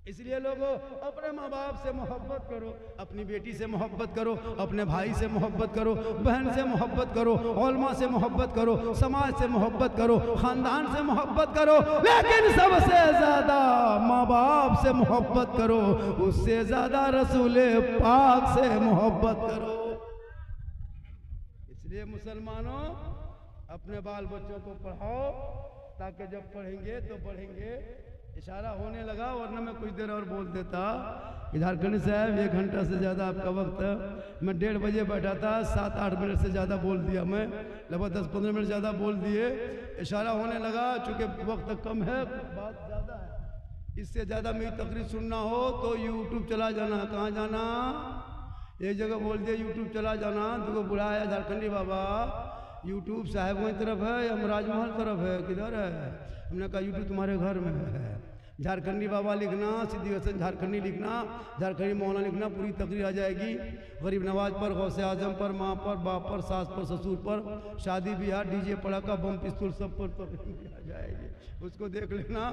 इसलिए लोगों, अपने माँ बाप से मोहब्बत करो, अपनी बेटी से मोहब्बत करो, अपने भाई से मोहब्बत करो, बहन से मोहब्बत करो, उलमा से मोहब्बत करो, समाज से मोहब्बत करो, खानदान से मोहब्बत करो, लेकिन सबसे ज्यादा माँ बाप से मोहब्बत करो, उससे ज्यादा रसूल पाक से मोहब्बत करो। इसलिए मुसलमानों, अपने बाल बच्चों को पढ़ाओ, ताकि जब पढ़ेंगे तो बढ़ेंगे। इशारा होने लगा, वरना मैं कुछ देर और बोल देता। झारखंडी साहब 1 घंटा से ज़्यादा आपका वक्त है। मैं 1:30 बजे बैठा था, 7-8 मिनट से ज़्यादा बोल दिया मैं, लगभग 10-15 मिनट ज़्यादा बोल दिए। इशारा होने लगा, चूँकि वक्त कम है, बात ज़्यादा है। इससे ज़्यादा मेरी तकरीर सुनना हो तो यूट्यूब चला जाना। कहाँ जाना? एक जगह बोल दिया यूट्यूब चला जाना। तो बुढ़ा है झारखंडी बाबा, यूट्यूब साहेबगंज तरफ है या राजमहल तरफ है, किधर है? हमने कहा यूट्यूब तुम्हारे घर में है। झारखंडी बाबा लिखना, सिद्दीक हसन झारखंडी लिखना, झारखंडी मौलाना लिखना, पूरी तकरीर आ जाएगी। गरीब नवाज पर, गौसे आजम पर, माँ पर, बाप पर, सास पर, ससुर पर, शादी ब्याह, डीजे पड़ाका, बम पिस्तौल सब पर तकरीर आ जाएगी। उसको देख लेना,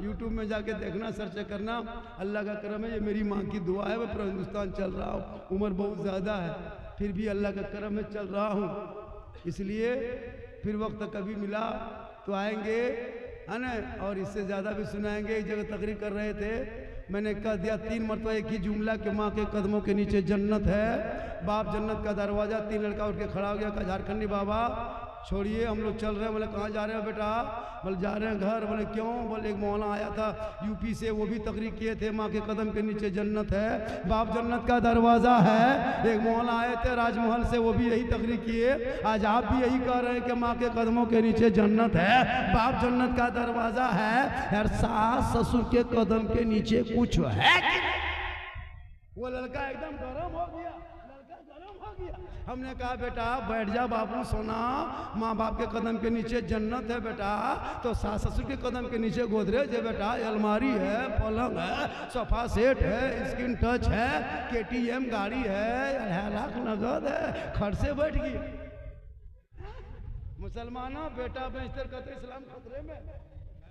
यूट्यूब में जाके देखना, सर्च करना। अल्लाह का करम है, ये मेरी माँ की दुआ है। मैं पूरा हिंदुस्तान चल रहा हूँ, उम्र बहुत ज़्यादा है, फिर भी अल्लाह का करम है चल रहा हूँ। इसलिए फिर वक्त कभी मिला तो आएंगे, है ना। और इससे ज़्यादा भी सुनाएंगे। एक जगह तकरीर कर रहे थे, मैंने कह दिया 3 मरतबा एक ही जुमला कि माँ के कदमों के नीचे जन्नत है, बाप जन्नत का दरवाज़ा। 3 लड़का उठ के खड़ा हो गया, कहा झारखंडी बाबा छोड़िए हम लोग चल रहे हैं। बोले कहाँ जा रहे हो बेटा? बोले जा रहे हैं घर। बोले क्यों? बोले एक मौलाना आया था यूपी से, वो भी तकरीर किए थे माँ के कदम के नीचे जन्नत है, बाप जन्नत का दरवाज़ा है। एक मौलाना आए थे राजमहल से, वो भी यही तकरीर किए। आज आप भी यही कह रहे हैं कि माँ के कदमों के नीचे जन्नत है, बाप जन्नत का दरवाज़ा है। यार सास ससुर के कदम के नीचे कुछ है कि नहीं? वो लड़का एकदम गर्म हो गया, हमने कहा बेटा बैठ जा बाबू सोना, माँ बाप के कदम के नीचे जन्नत है बेटा, तो सास ससुर के कदम के नीचे गोदरेज है बेटा, अलमारी है, पलंग है, सोफा सेट है, स्क्रीन टच है, KTM गाड़ी है, 2.5 लाख नगद है, खर्च से बैठ गई। मुसलमाना बेटा बेचतर कहते इस्लाम खतरे में।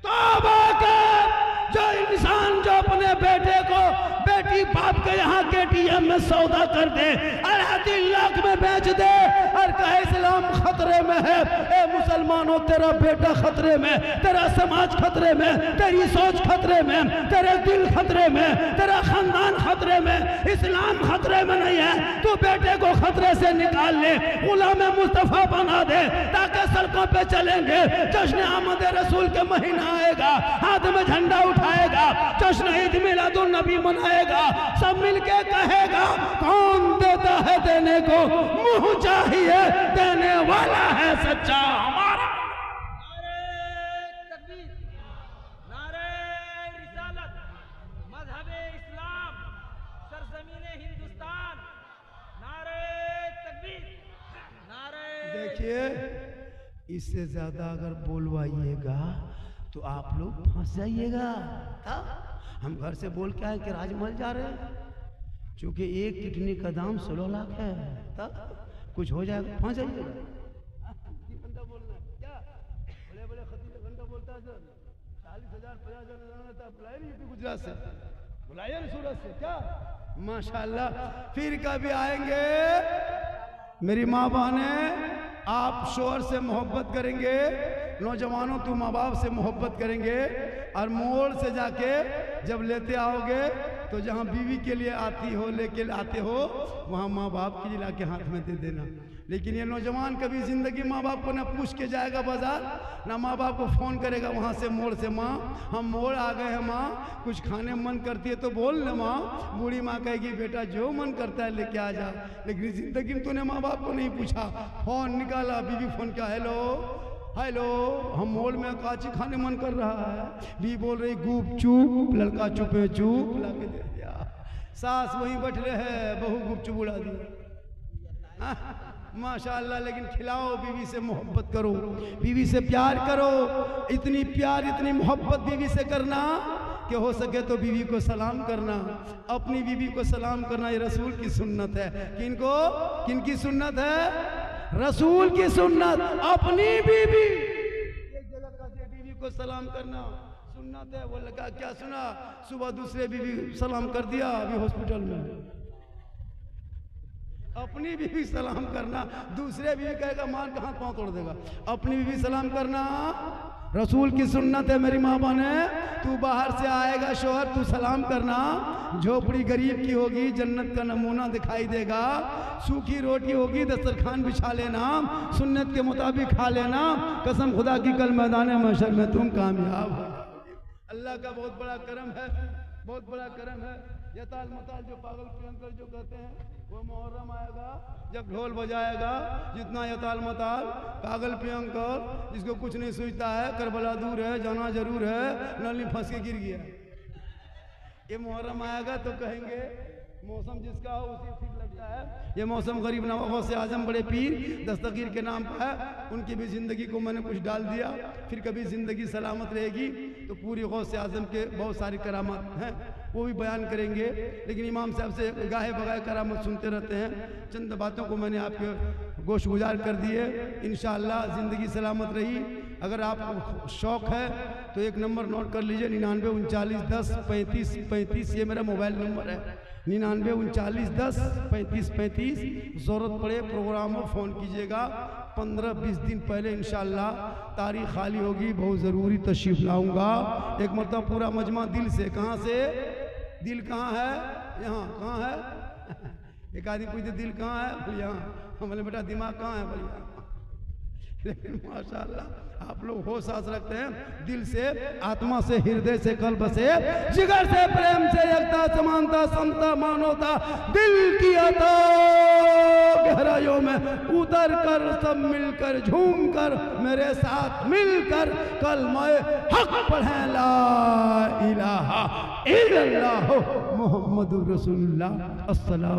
तौबा कर, जो इंसान जो अपने बेटे को बेटी बाप के यहाँ KTM में सौदा कर दे, 3.5 लाख में बेच दे और कहे इस्लाम खतरे में है। ए मुसलमानों, तेरा बेटा खतरे में, तेरा समाज खतरे में, तेरी सोच खतरे में, तेरे दिल खतरे में, तेरा खानदान खतरे में, इस्लाम खतरे में नहीं है। तू बेटे को खतरे से निकाल ले, गुलाम मुस्तफा बना दे, ताकि सड़कों पे चलेंगे, जश्न आमद रसूल के महीना आएगा, हाथ में झंडा उठाएगा, जश्न ईद मिलादुन नबी मनाएगा, सब मिलके कहेगा कौन देता है देने को, मुंह चाहिए देने वाला है सच्चा हमारा। नारे तकबीर, नारे रिसालत, मजहबे इस्लाम, सरजमीने हिंदुस्तान, नारे तकबीर, नारे। देखिए इससे ज्यादा अगर बोलवाइएगा तो आप लोग फंस जाइएगा। हम घर से बोल के आए कि राजमहल जा रहे हैं, क्योंकि एक किडनी का दाम 16 लाख है, तब कुछ हो जाएगा, फंस जाइएगा। घंटा बोलना है क्या? बड़े बड़े खतीब घंटा बोलता है सर, 40,000 50,000 बुलाए नहीं गुजरात से, बुलाइए ना सूरत से क्या? माशाल्लाह। फिर कभी आएंगे मेरी माँ बहने, आप शोहर से मोहब्बत करेंगे, नौजवानों तुम माँ बाप से मोहब्बत करेंगे, और मोड़ से जाके जब लेते आओगे तो जहाँ बीवी के लिए आती हो लेके आते हो वहाँ माँ बाप के लिए लाके हाथ में दे देना। लेकिन ये नौजवान कभी ज़िंदगी माँ बाप को ना पूछ के जाएगा बाजार, ना माँ बाप को फ़ोन करेगा वहाँ से मोड़ से, माँ हम मोड़ आ गए हैं माँ, कुछ खाने मन करती है तो बोल ना माँ। बूढ़ी माँ कहेगी बेटा जो मन करता है लेके आ जा। लेकिन ज़िंदगी में तूने माँ बाप को नहीं पूछा, फ़ोन निकाला, बीवी फ़ोन किया, हेलो हेलो हम मोड़ में काची खाने मन कर रहा है, भी बोल रही गुप चुप, लड़का चुपे चुप ला के दे दिया, सास वहीं बैठ रहे हैं, बहू गुप चुप उड़ा दिया। माशाअल्लाह। लेकिन खिलाओ, बीवी से मोहब्बत करो, बीवी से प्यार करो, इतनी प्यार इतनी मोहब्बत बीवी से करना कि हो सके तो बीवी को सलाम करना, अपनी बीवी को सलाम करना, ये रसूल की सुन्नत है। किनको, किनकी सुन्नत है? रसूल की सुन्नत। अपनी बीवी एक जगह कहते बीवी को सलाम करना सुन्नत है, वो लगा क्या सुना, सुबह दूसरे बीवी सलाम कर दिया, अभी हॉस्पिटल में। अपनी बीवी सलाम करना, दूसरे बीवी कहेगा मार के हाथ पांव तोड़ देगा, अपनी बीवी सलाम करना रसूल की सुन्नत है। मेरी माँ बने, तू बाहर से आएगा शोहर, तू सलाम करना, झोपड़ी गरीब की होगी, जन्नत का नमूना दिखाई देगा, सूखी रोटी होगी, दस्तरखान बिछा लेना, सुन्नत के मुताबिक खा लेना, कसम खुदा की कल मैदान महशर में तुम कामयाब हो। अल्लाह का बहुत बड़ा करम है, बहुत बड़ा करम है। यताल मताल जो पागल प्रियंकर जो कहते हैं, वो मुहर्रम आएगा जब ढोल बजाएगा, जितना यताल मताल पागल प्रियंकर जिसको कुछ नहीं सूझता है, करबला दूर है, जाना जरूर है, नल में फंस के गिर गया, ये मुहर्रम आएगा तो कहेंगे मौसम जिसका हो उसी ठीक लगता है। ये मौसम गरीब नवाब से आजम बड़े पीर दस्तगीर के नाम पर है, उनकी भी ज़िंदगी को मैंने कुछ डाल दिया। फिर कभी ज़िंदगी सलामत रहेगी तो पूरी गौस आजम के बहुत सारी करामत हैं, वो भी बयान करेंगे। लेकिन इमाम साहब से गाहे बगाए करामत सुनते रहते हैं, चंद बातों को मैंने आपके गोश गुजार कर दिए। इंशाअल्लाह ज़िंदगी सलामत रही। अगर आपको शौक़ है तो एक नंबर नोट कर लीजिए, 99 39 10 35 35, ये मेरा मोबाइल नंबर है, 99 39 10 35 35। ज़रूरत पड़े प्रोग्राम में फ़ोन कीजिएगा। 15-20 दिन पहले इंशाअल्लाह तारीख खाली होगी, बहुत ज़रूरी तशरीफ़ लाऊंगा। एक मरतबा पूरा मजमा दिल से, कहाँ से? दिल कहाँ है? यहाँ। कहाँ है? एक आदमी पूछते दिल कहाँ है? बोले यहाँ। बोले बेटा दिमाग कहाँ है? बोले यहाँ। लेकिन माशाअल्लाह आप लोग होश सांस रखते हैं, दिल से, आत्मा से, हृदय से, कल्ब से, जिगर से, प्रेम से, एकता, समानता, समता, मानवता, दिल की अता गहराइयों में उतर कर सब मिलकर झूम कर मेरे साथ मिलकर कलमा हक पढ़ें, ला इलाहा इल्लल्लाह मुहम्मदुर रसूलुल्लाह। अस्सलाम।